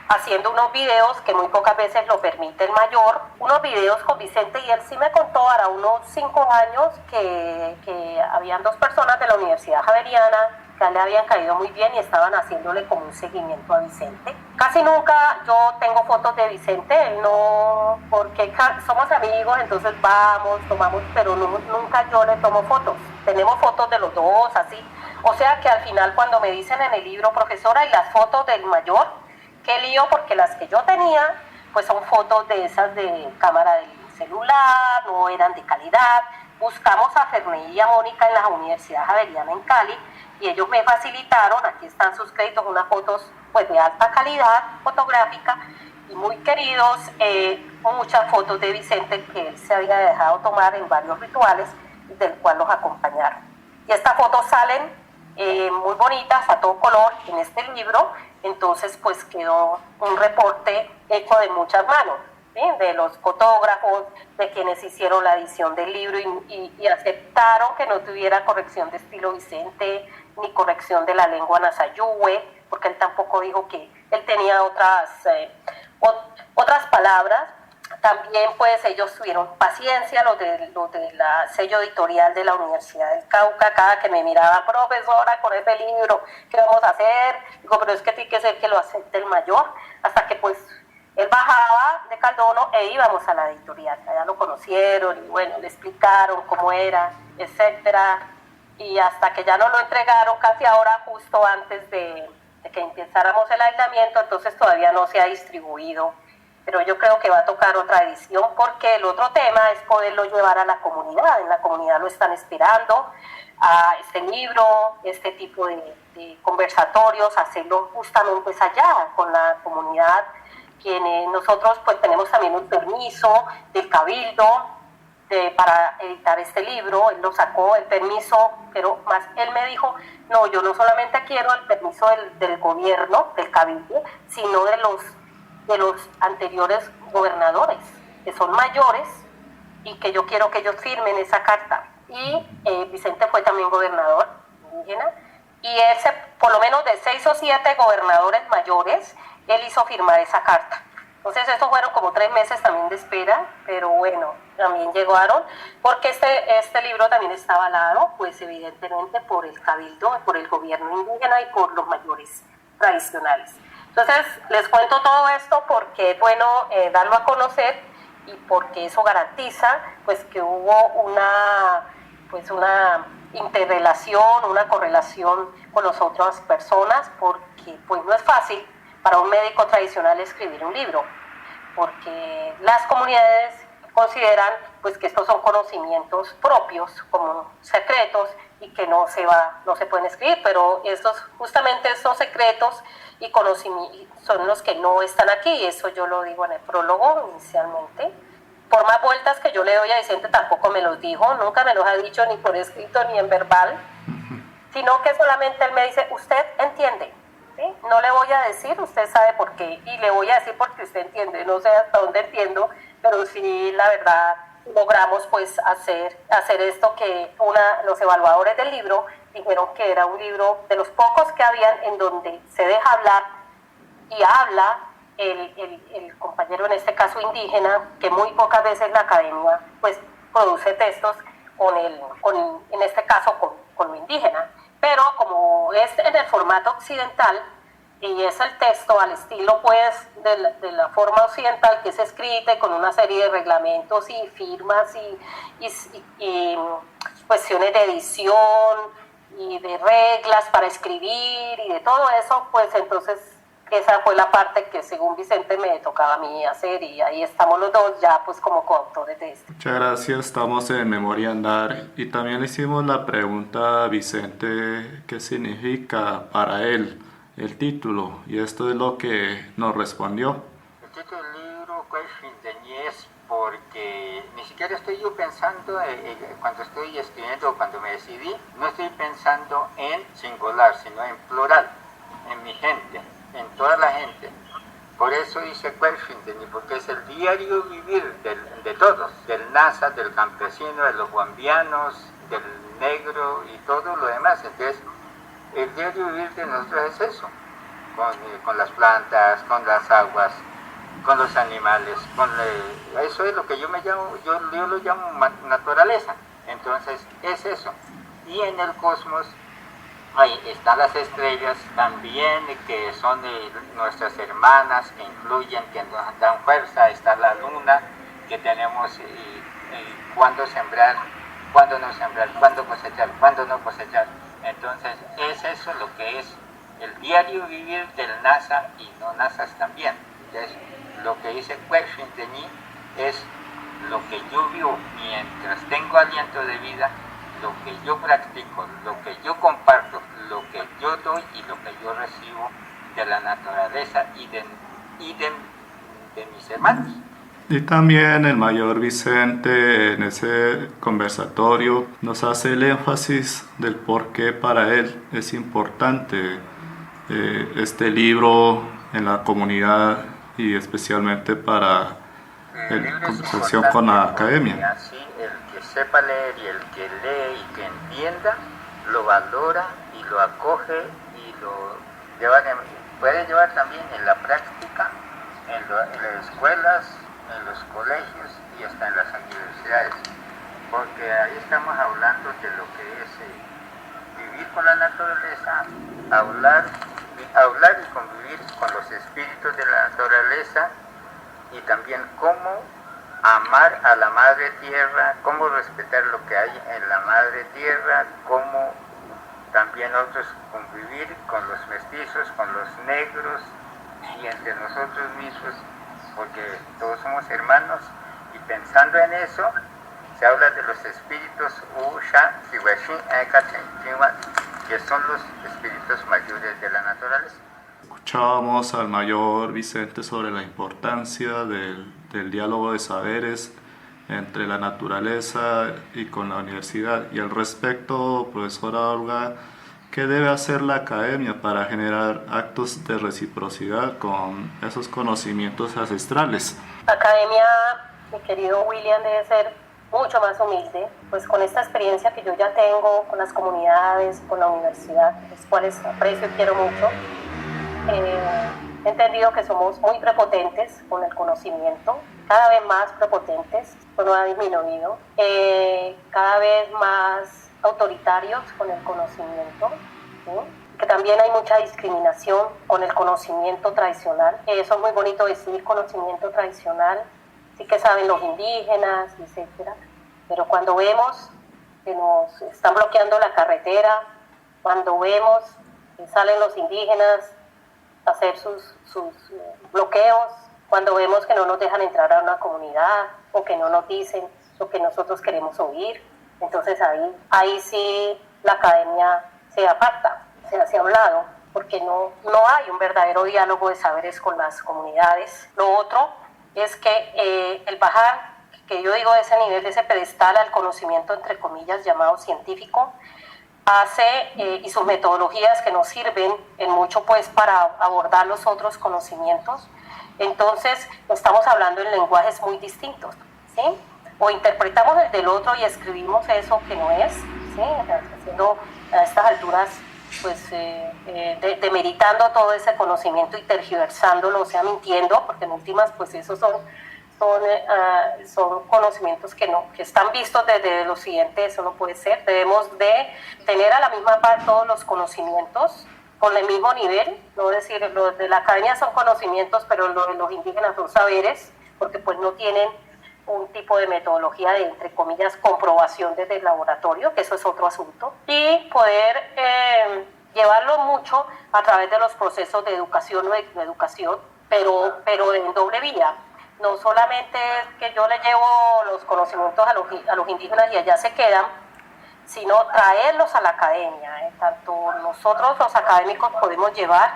haciendo unos videos que muy pocas veces lo permite el mayor, unos videos con Vicente, y él sí me contó ahora unos 5 años que habían 2 personas de la Universidad Javeriana que le habían caído muy bien y estaban haciéndole como un seguimiento a Vicente. Casi nunca yo tengo fotos de Vicente, él no, porque somos amigos, entonces vamos, tomamos, pero nunca yo le tomo fotos. Tenemos fotos de los dos, así. O sea que al final, cuando me dicen en el libro, profesora, ¿y las fotos del mayor? Qué lío, porque las que yo tenía, pues son fotos de esas de cámara del celular, no eran de calidad. Buscamos a Ferney y a Mónica en la Universidad Javeriana en Cali, y ellos me facilitaron, aquí están sus créditos, unas fotos pues de alta calidad fotográfica y muy queridos, muchas fotos de Vicente que él se había dejado tomar en varios rituales, del cual los acompañaron. Y estas fotos salen muy bonitas, a todo color, en este libro. Entonces pues quedó un reporte hecho de muchas manos, ¿sí? De los fotógrafos, de quienes hicieron la edición del libro, y aceptaron que no tuviera corrección de estilo Vicente, ni corrección de la lengua Nasayuwe, porque él tampoco dijo que él tenía otras palabras. También pues ellos tuvieron paciencia, los de la sello editorial de la Universidad del Cauca, cada que me miraban, profesora, con ese libro, ¿qué vamos a hacer? Digo, pero es que tiene que ser que lo acepte el mayor, hasta que pues él bajaba de Caldono e íbamos a la editorial, allá lo conocieron, y bueno, le explicaron cómo era, etcétera, y hasta que ya nos lo entregaron casi ahora, justo antes de que empezáramos el aislamiento, entonces todavía no se ha distribuido pero yo creo que va a tocar otra edición porque el otro tema es poderlo llevar a la comunidad. En la comunidad lo están esperando a este libro, este tipo de conversatorios, hacerlo justamente allá con la comunidad. Quienes nosotros pues tenemos también un permiso del Cabildo para editar este libro. Él lo sacó el permiso, pero más él me dijo, no, yo no solamente quiero el permiso del gobierno, del Cabildo, sino de los anteriores gobernadores, que son mayores, y que yo quiero que ellos firmen esa carta. Y Vicente fue también gobernador indígena, y ese, por lo menos de 6 o 7 gobernadores mayores, él hizo firmar esa carta. Entonces estos fueron como 3 meses también de espera, pero bueno, también llegaron, porque este libro también está avalado, pues evidentemente por el Cabildo, por el gobierno indígena y por los mayores tradicionales. Entonces les cuento todo esto porque es bueno darlo a conocer y porque eso garantiza pues que hubo una interrelación, una correlación con las otras personas, porque pues no es fácil para un médico tradicional escribir un libro, porque las comunidades consideran pues que estos son conocimientos propios, como secretos, y que no se pueden escribir, pero justamente estos secretos y conocimientos son los que no están aquí. Eso yo lo digo en el prólogo inicialmente. Por más vueltas que yo le doy a Vicente, tampoco me los dijo, nunca me los ha dicho ni por escrito ni en verbal, sino que solamente él me dice, usted entiende, ¿sí? No le voy a decir, usted sabe por qué, y le voy a decir porque usted entiende. No sé hasta dónde entiendo, pero sí, la verdad, logramos pues hacer esto que los evaluadores del libro dijeron que era un libro de los pocos que habían en donde se deja hablar y habla el compañero, en este caso indígena, que muy pocas veces la academia pues produce textos en este caso con lo indígena, pero como es en el formato occidental y es el texto al estilo pues de la forma occidental, que es escrita y con una serie de reglamentos y firmas y cuestiones de edición y de reglas para escribir y de todo eso, pues entonces esa fue la parte que según Vicente me tocaba a mí hacer, y ahí estamos los dos ya pues como coautores de esto.
Muchas gracias, estamos en Memoria Andar y también le hicimos la pregunta a Vicente qué significa para él el título, y esto es lo que nos respondió.
El título del libro es porque ni siquiera estoy yo pensando cuando estoy escribiendo o cuando me decidí, no estoy pensando en singular, sino en plural, en mi gente, en toda la gente. Por eso dice Quershinteni, porque es el diario vivir de todos, del nasa, del campesino, de los guambianos, del negro y todo lo demás. Entonces, el diario vivir de nosotros es eso, con las plantas, con las aguas, con los animales, eso es lo que yo lo llamo naturaleza. Entonces, es eso. Y en el cosmos, ahí están las estrellas también, que son nuestras hermanas, que influyen, que nos dan fuerza. Está la luna, que tenemos cuándo sembrar, cuándo no sembrar, cuándo cosechar, cuándo no cosechar. Entonces es eso lo que es el diario vivir del NASA y no NASAs también. Entonces, lo que dice Quershinteni es lo que yo vivo mientras tengo aliento de vida, lo que yo practico, lo que yo comparto, lo que yo doy y lo que yo recibo de la naturaleza y de mis hermanos.
Y también el mayor Vicente en ese conversatorio nos hace el énfasis del por qué para él es importante este libro en la comunidad y especialmente para la conversación con la academia.
Así, el que sepa leer y el que lee y que entienda, lo valora y lo acoge y lo puede llevar también en la práctica, en las escuelas, en los colegios y hasta en las universidades, porque ahí estamos hablando de lo que es vivir con la naturaleza, hablar y convivir con los espíritus de la naturaleza, y también cómo amar a la madre tierra, cómo respetar lo que hay en la madre tierra, cómo también nosotros convivir con los mestizos, con los negros y entre nosotros mismos, porque todos somos hermanos, y pensando en eso, se habla de los espíritus Usha, Siwashin, Ekachen, Jinwan, que son los espíritus mayores de la naturaleza.
Escuchábamos al mayor Vicente sobre la importancia del diálogo de saberes entre la naturaleza y con la universidad. Y al respecto, profesora Olga, ¿qué debe hacer la academia para generar actos de reciprocidad con esos conocimientos ancestrales?
La academia, mi querido William, debe ser mucho más humilde, pues con esta experiencia que yo ya tengo con las comunidades, con la universidad, las cuales aprecio y quiero mucho, he entendido que somos muy prepotentes con el conocimiento, cada vez más prepotentes, esto no ha disminuido, cada vez más autoritarios con el conocimiento, ¿sí? Que también hay mucha discriminación con el conocimiento tradicional. Eso es muy bonito decir, conocimiento tradicional, sí que saben los indígenas, etcétera, pero cuando vemos que nos están bloqueando la carretera, cuando vemos que salen los indígenas a hacer sus bloqueos, cuando vemos que no nos dejan entrar a una comunidad o que no nos dicen lo que nosotros queremos oír, entonces ahí sí la academia se aparta, se hace a un lado, porque no hay un verdadero diálogo de saberes con las comunidades. Lo otro es que el bajar, que yo digo de ese nivel, de ese pedestal al conocimiento, entre comillas, llamado científico, y sus metodologías que nos sirven en mucho pues para abordar los otros conocimientos, entonces estamos hablando en lenguajes muy distintos, ¿sí? O interpretamos el del otro y escribimos eso que no es, ¿sí? Haciendo a estas alturas, pues demeritando todo ese conocimiento y tergiversándolo, o sea, mintiendo, porque en últimas, pues esos son conocimientos que están vistos desde lo siguiente. Eso no puede ser. Debemos de tener a la misma par todos los conocimientos con el mismo nivel, no decir, los de la academia son conocimientos, pero los indígenas son saberes, porque pues no tienen un tipo de metodología de, entre comillas, comprobación desde el laboratorio, que eso es otro asunto, y poder llevarlo mucho a través de los procesos de educación o de educación, pero en doble vía. No solamente que yo le llevo los conocimientos a los indígenas y allá se quedan, sino traerlos a la academia. Tanto nosotros los académicos podemos llevar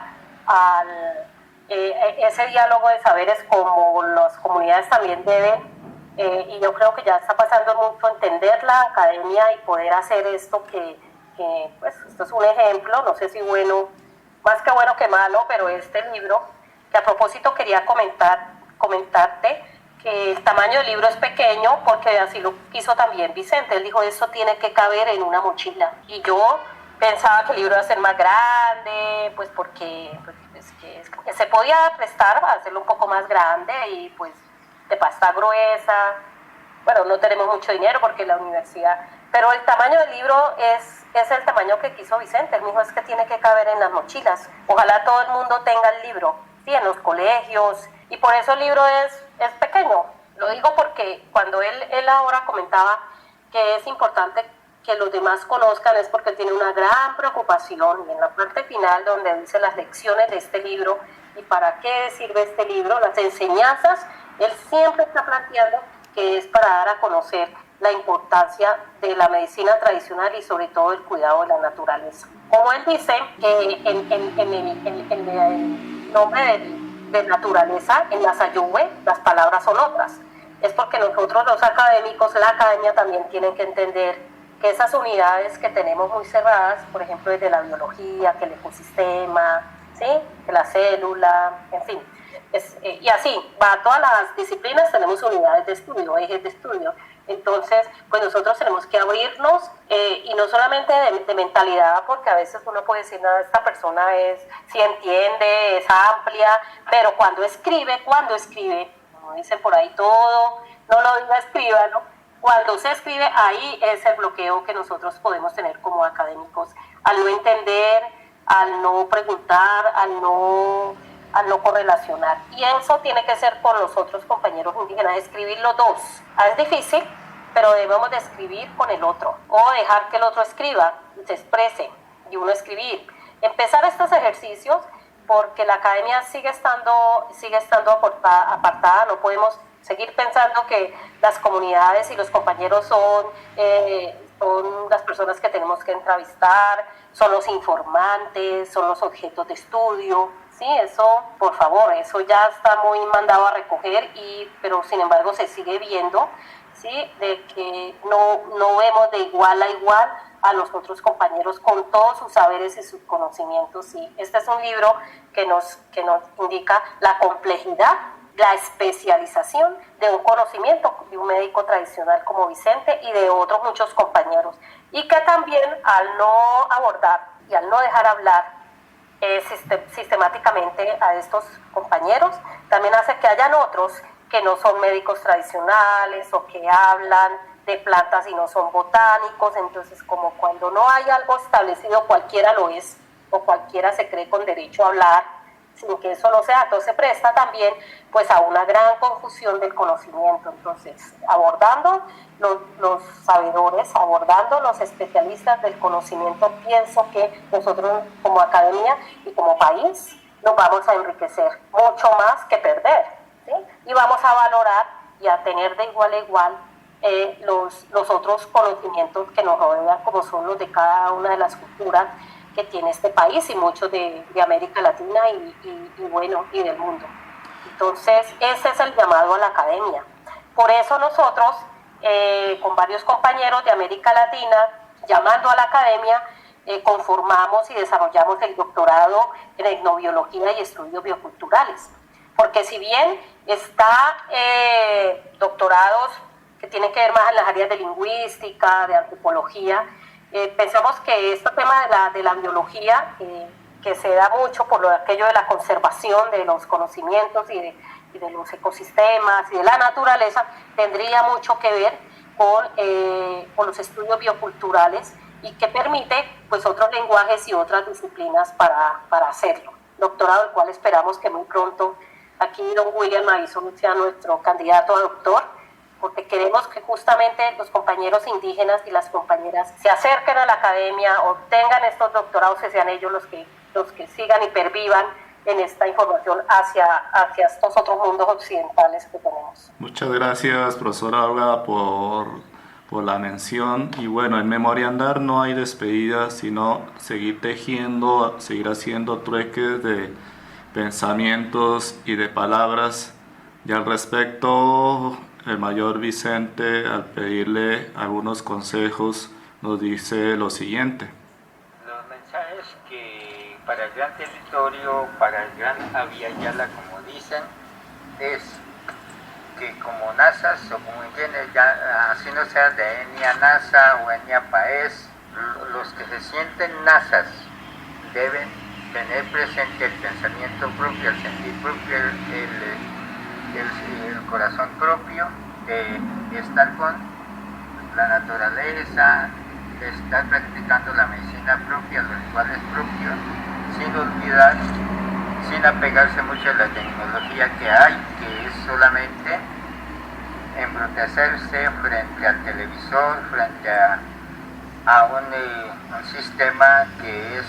ese diálogo de saberes, como las comunidades también deben, y yo creo que ya está pasando mucho entender la academia y poder hacer esto que pues esto es un ejemplo, no sé si bueno, más que bueno que malo, pero este libro, que a propósito quería comentarte que el tamaño del libro es pequeño porque así lo quiso también Vicente. Él dijo, eso tiene que caber en una mochila, y yo pensaba que el libro iba a ser más grande, pues porque que se podía prestar para hacerlo un poco más grande y pues de pasta gruesa. Bueno, no tenemos mucho dinero porque la universidad, pero el tamaño del libro es el tamaño que quiso Vicente. Él dijo, es que tiene que caber en las mochilas. Ojalá todo el mundo tenga el libro, sí, en los colegios, y por eso el libro es pequeño. Lo digo porque cuando él ahora comentaba que es importante que los demás conozcan, es porque tiene una gran preocupación, y en la parte final donde dice las lecciones de este libro y para qué sirve este libro, las enseñanzas, él siempre está planteando que es para dar a conocer la importancia de la medicina tradicional y sobre todo el cuidado de la naturaleza. Como él dice, en el nombre de naturaleza, en la Sayuwe, las palabras son otras. Es porque nosotros los académicos, la academia también tienen que entender que esas unidades que tenemos muy cerradas, por ejemplo desde la biología, que el ecosistema, ¿sí? Que la célula, en fin, y así, para todas las disciplinas tenemos unidades de estudio, ejes de estudio. Entonces, pues nosotros tenemos que abrirnos, y no solamente de mentalidad, porque a veces uno puede decir, no, esta persona si entiende, es amplia, pero cuando escribe, como dicen por ahí, todo, no lo diga, escríbalo. Cuando se escribe, ahí es el bloqueo que nosotros podemos tener como académicos, al no entender, al no preguntar, al no correlacionar. Y eso tiene que ser con los otros compañeros indígenas, escribir los dos. Es difícil, pero debemos de escribir con el otro, o dejar que el otro escriba, se exprese, y uno escribir. Empezar estos ejercicios porque la academia sigue estando apartada, no podemos seguir pensando que las comunidades y los compañeros son las personas que tenemos que entrevistar, son los informantes, son los objetos de estudio. Sí, eso, por favor, eso ya está muy mandado a recoger, pero sin embargo se sigue viendo, ¿sí? De que no vemos de igual a igual a los otros compañeros con todos sus saberes y sus conocimientos. Sí, este es un libro que nos indica la complejidad, la especialización de un conocimiento de un médico tradicional como Vicente y de otros muchos compañeros, y que también al no abordar y al no dejar hablar sistemáticamente a estos compañeros, también hace que hayan otros que no son médicos tradicionales o que hablan de plantas y no son botánicos. Entonces, como cuando no hay algo establecido, cualquiera lo es, o cualquiera se cree con derecho a hablar sin que eso no sea, entonces se presta también pues a una gran confusión del conocimiento. Entonces, abordando los sabedores, abordando los especialistas del conocimiento, pienso que nosotros como academia y como país nos vamos a enriquecer mucho más que perder, ¿sí? Y vamos a valorar y a tener de igual a igual los otros conocimientos que nos rodean, como son los de cada una de las culturas que tiene este país y muchos de América Latina y del mundo. Entonces, ese es el llamado a la academia. Por eso nosotros, con varios compañeros de América Latina, llamando a la academia, conformamos y desarrollamos el doctorado en etnobiología y estudios bioculturales. Porque si bien está doctorados que tienen que ver más en las áreas de lingüística, de antropología, pensamos que este tema de la biología, que se da mucho por aquello de la conservación de los conocimientos y de los ecosistemas y de la naturaleza, tendría mucho que ver con los estudios bioculturales, y que permite pues otros lenguajes y otras disciplinas para hacerlo. Doctorado, el cual esperamos que muy pronto aquí don William Madison sea nuestro candidato a doctor, porque queremos que justamente los compañeros indígenas y las compañeras se acerquen a la academia, obtengan estos doctorados y sean ellos los que sigan y pervivan en esta información hacia estos otros mundos occidentales que tenemos.
Muchas gracias, profesora Olga, por la mención. Y bueno, en Memoria Andar no hay despedida, sino seguir tejiendo, seguir haciendo trueques de pensamientos y de palabras. Y al respecto, el mayor Vicente, al pedirle algunos consejos, nos dice lo siguiente.
Los mensajes que para el gran territorio, para el gran Abya-Yala, como dicen, es que como nazas o como indígenas, así no sea de etnia nasa o etnia paez, los que se sienten nazas deben tener presente el pensamiento propio, el sentir propio, el corazón propio, de estar con la naturaleza, de estar practicando la medicina propia, los rituales propios, sin olvidar, sin apegarse mucho a la tecnología que hay, que es solamente embrutecerse frente al televisor, frente a un sistema que es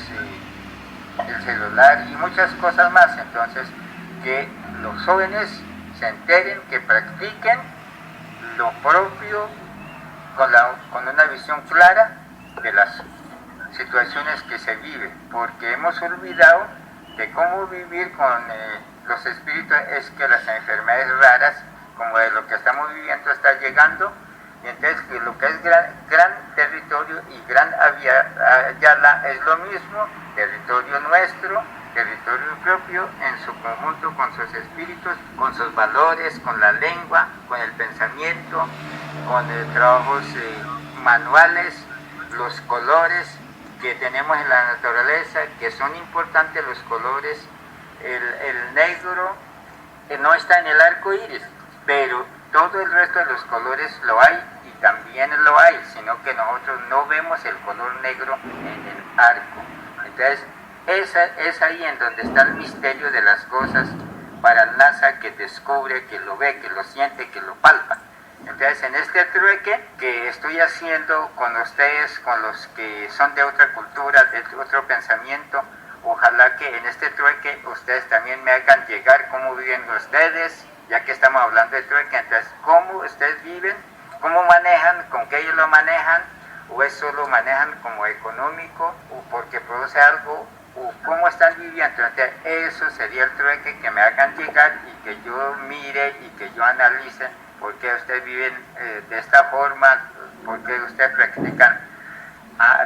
el celular y muchas cosas más. Entonces, que los jóvenes se enteren, que practiquen lo propio con una visión clara de las situaciones que se viven, porque hemos olvidado de cómo vivir con los espíritus. Es que las enfermedades raras, como de lo que estamos viviendo, está llegando, y entonces que lo que es gran territorio y gran Abya-Yala es lo mismo, territorio nuestro, territorio propio en su conjunto, con sus espíritus, con sus valores, con la lengua, con el pensamiento, con trabajos manuales, los colores que tenemos en la naturaleza, que son importantes los colores. El negro no está en el arco iris, pero todo el resto de los colores lo hay, y también lo hay, sino que nosotros no vemos el color negro en el arco. Entonces, es ahí en donde está el misterio de las cosas para el NASA, que descubre, que lo ve, que lo siente, que lo palpa. Entonces, en este trueque que estoy haciendo con ustedes, con los que son de otra cultura, de otro pensamiento, ojalá que que en este trueque ustedes también me hagan llegar cómo viven ustedes, ya que estamos hablando de trueque, entonces cómo ustedes viven, cómo manejan, con qué ellos lo manejan, o es solo manejan como económico, o porque produce algo, o cómo están viviendo. Entonces eso sería el trueque, que me hagan llegar y que yo mire y que yo analice por qué ustedes viven de esta forma, por qué ustedes practican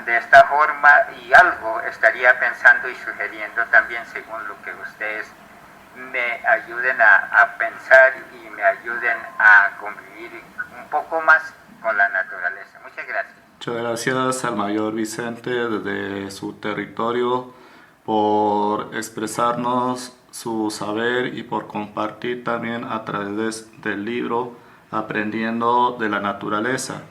de esta forma, y algo estaría pensando y sugiriendo también según lo que ustedes me ayuden a pensar y me ayuden a convivir un poco más con la naturaleza. Muchas gracias.
Muchas gracias al mayor Vicente desde su territorio por expresarnos su saber y por compartir también a través del libro Aprendiendo de la Naturaleza.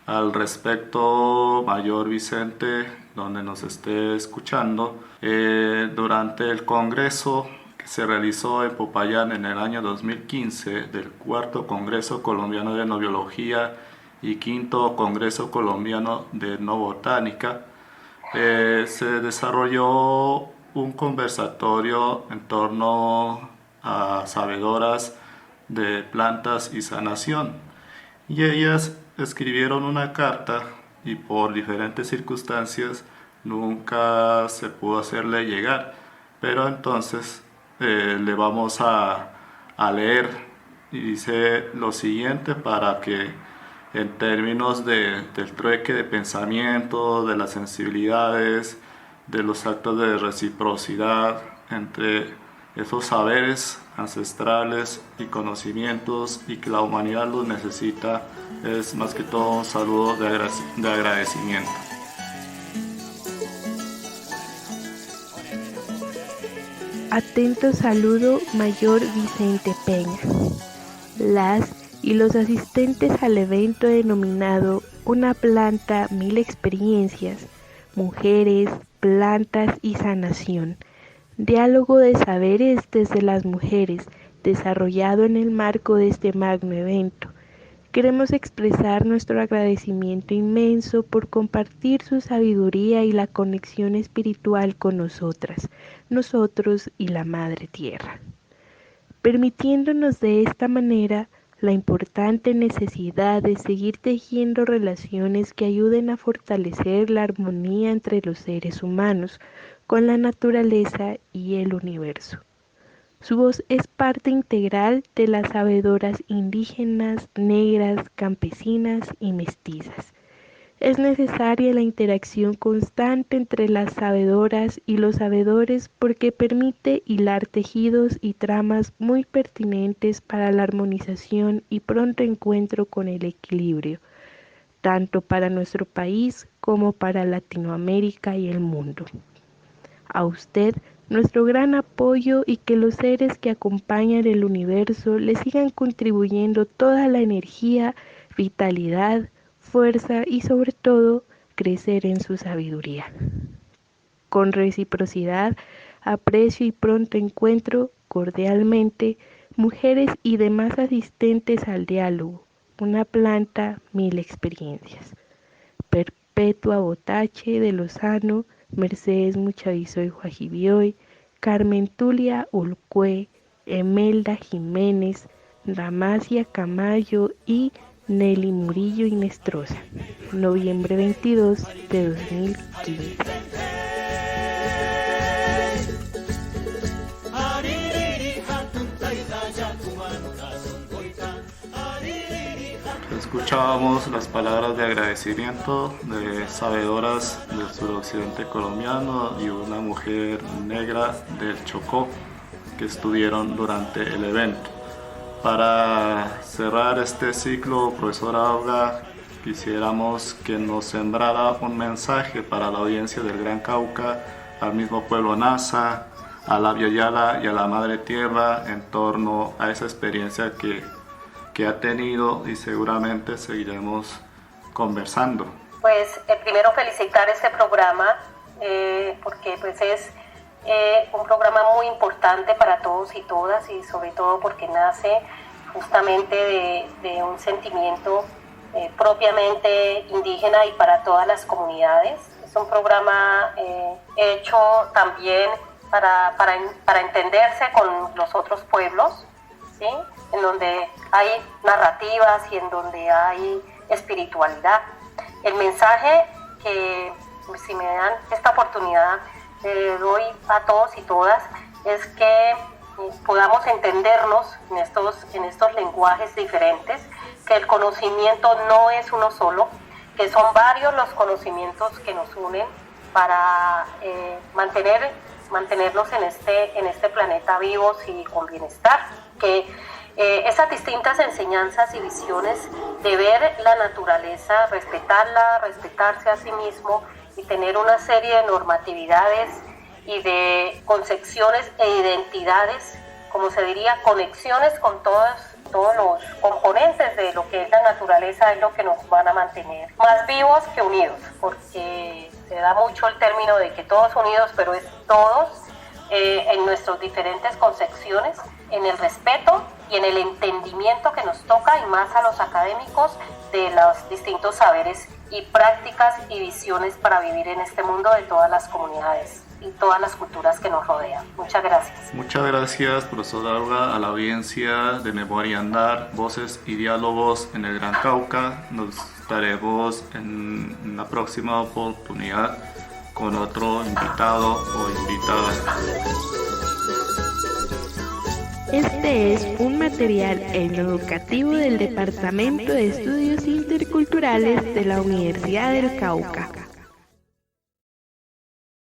Al respecto, mayor Vicente, donde nos esté escuchando, durante el congreso que se realizó en Popayán en el año 2015 del cuarto Congreso Colombiano de Etnobiología y quinto Congreso Colombiano de Etnobotánica, se desarrolló un conversatorio en torno a sabedoras de plantas y sanación, y ellas escribieron una carta y por diferentes circunstancias nunca se pudo hacerle llegar, pero entonces le vamos a leer, y dice lo siguiente para que en términos del trueque de pensamiento, de las sensibilidades, de los actos de reciprocidad entre esos saberes ancestrales y conocimientos, y que la humanidad los necesita, es más que todo un saludo de agradecimiento.
Atento saludo, mayor Vicente Peña. Las y los asistentes al evento denominado Una planta, 1000 experiencias, mujeres, plantas y sanación. Diálogo de saberes desde las mujeres, desarrollado en el marco de este magno evento. Queremos expresar nuestro agradecimiento inmenso por compartir su sabiduría y la conexión espiritual con nosotras, nosotros y la Madre Tierra, permitiéndonos de esta manera la importante necesidad de seguir tejiendo relaciones que ayuden a fortalecer la armonía entre los seres humanos, con la naturaleza y el universo. Su voz es parte integral de las sabedoras indígenas, negras, campesinas y mestizas. Es necesaria la interacción constante entre las sabedoras y los sabedores porque permite hilar tejidos y tramas muy pertinentes para la armonización y pronto encuentro con el equilibrio, tanto para nuestro país como para Latinoamérica y el mundo. A usted, nuestro gran apoyo, y que los seres que acompañan el universo le sigan contribuyendo toda la energía, vitalidad, fuerza y sobre todo crecer en su sabiduría. Con reciprocidad, aprecio y pronto encuentro, cordialmente, mujeres y demás asistentes al diálogo. Una planta, 1000 experiencias. Perpetua Botache de Lozano, Mercedes Muchavizoy Juajibioy, Carmen Tulia Ulcue, Emelda Jiménez, Damasia Camayo y Nelly Murillo Inestrosa, noviembre 22 de 2015.
Escuchábamos las palabras de agradecimiento de sabedoras del suroccidente colombiano y una mujer negra del Chocó que estuvieron durante el evento. Para cerrar este ciclo, profesora Olga, quisiéramos que nos sembrara un mensaje para la audiencia del Gran Cauca, al mismo pueblo Nasa, a la Yala y a la Madre Tierra en torno a esa experiencia que ha tenido, y seguramente seguiremos conversando.
Pues primero felicitar este programa porque pues es un programa muy importante para todos y todas, y sobre todo porque nace justamente de un sentimiento propiamente indígena y para todas las comunidades. Es un programa hecho también para entenderse con los otros pueblos, ¿sí? En donde hay narrativas y en donde hay espiritualidad. El mensaje que, si me dan esta oportunidad, doy a todos y todas, es que podamos entendernos en estos lenguajes diferentes, que el conocimiento no es uno solo, que son varios los conocimientos que nos unen para mantenernos en este planeta vivos y con bienestar. Que esas distintas enseñanzas y visiones de ver la naturaleza, respetarla, respetarse a sí mismo y tener una serie de normatividades y de concepciones e identidades, como se diría, conexiones con todos los componentes de lo que es la naturaleza, es lo que nos van a mantener más vivos que unidos, porque se da mucho el término de que todos unidos, pero es todos en nuestras diferentes concepciones, en el respeto y en el entendimiento que nos toca, y más a los académicos, de los distintos saberes y prácticas y visiones para vivir en este mundo de todas las comunidades y todas las culturas que nos rodean. Muchas gracias.
Muchas gracias, profesora Olga, a la audiencia de Memoria Andar, Voces y Diálogos en el Gran Cauca. Nos estaremos en una próxima oportunidad con otro invitado o invitada.
Este es un material educativo del Departamento de Estudios Interculturales de la Universidad del Cauca.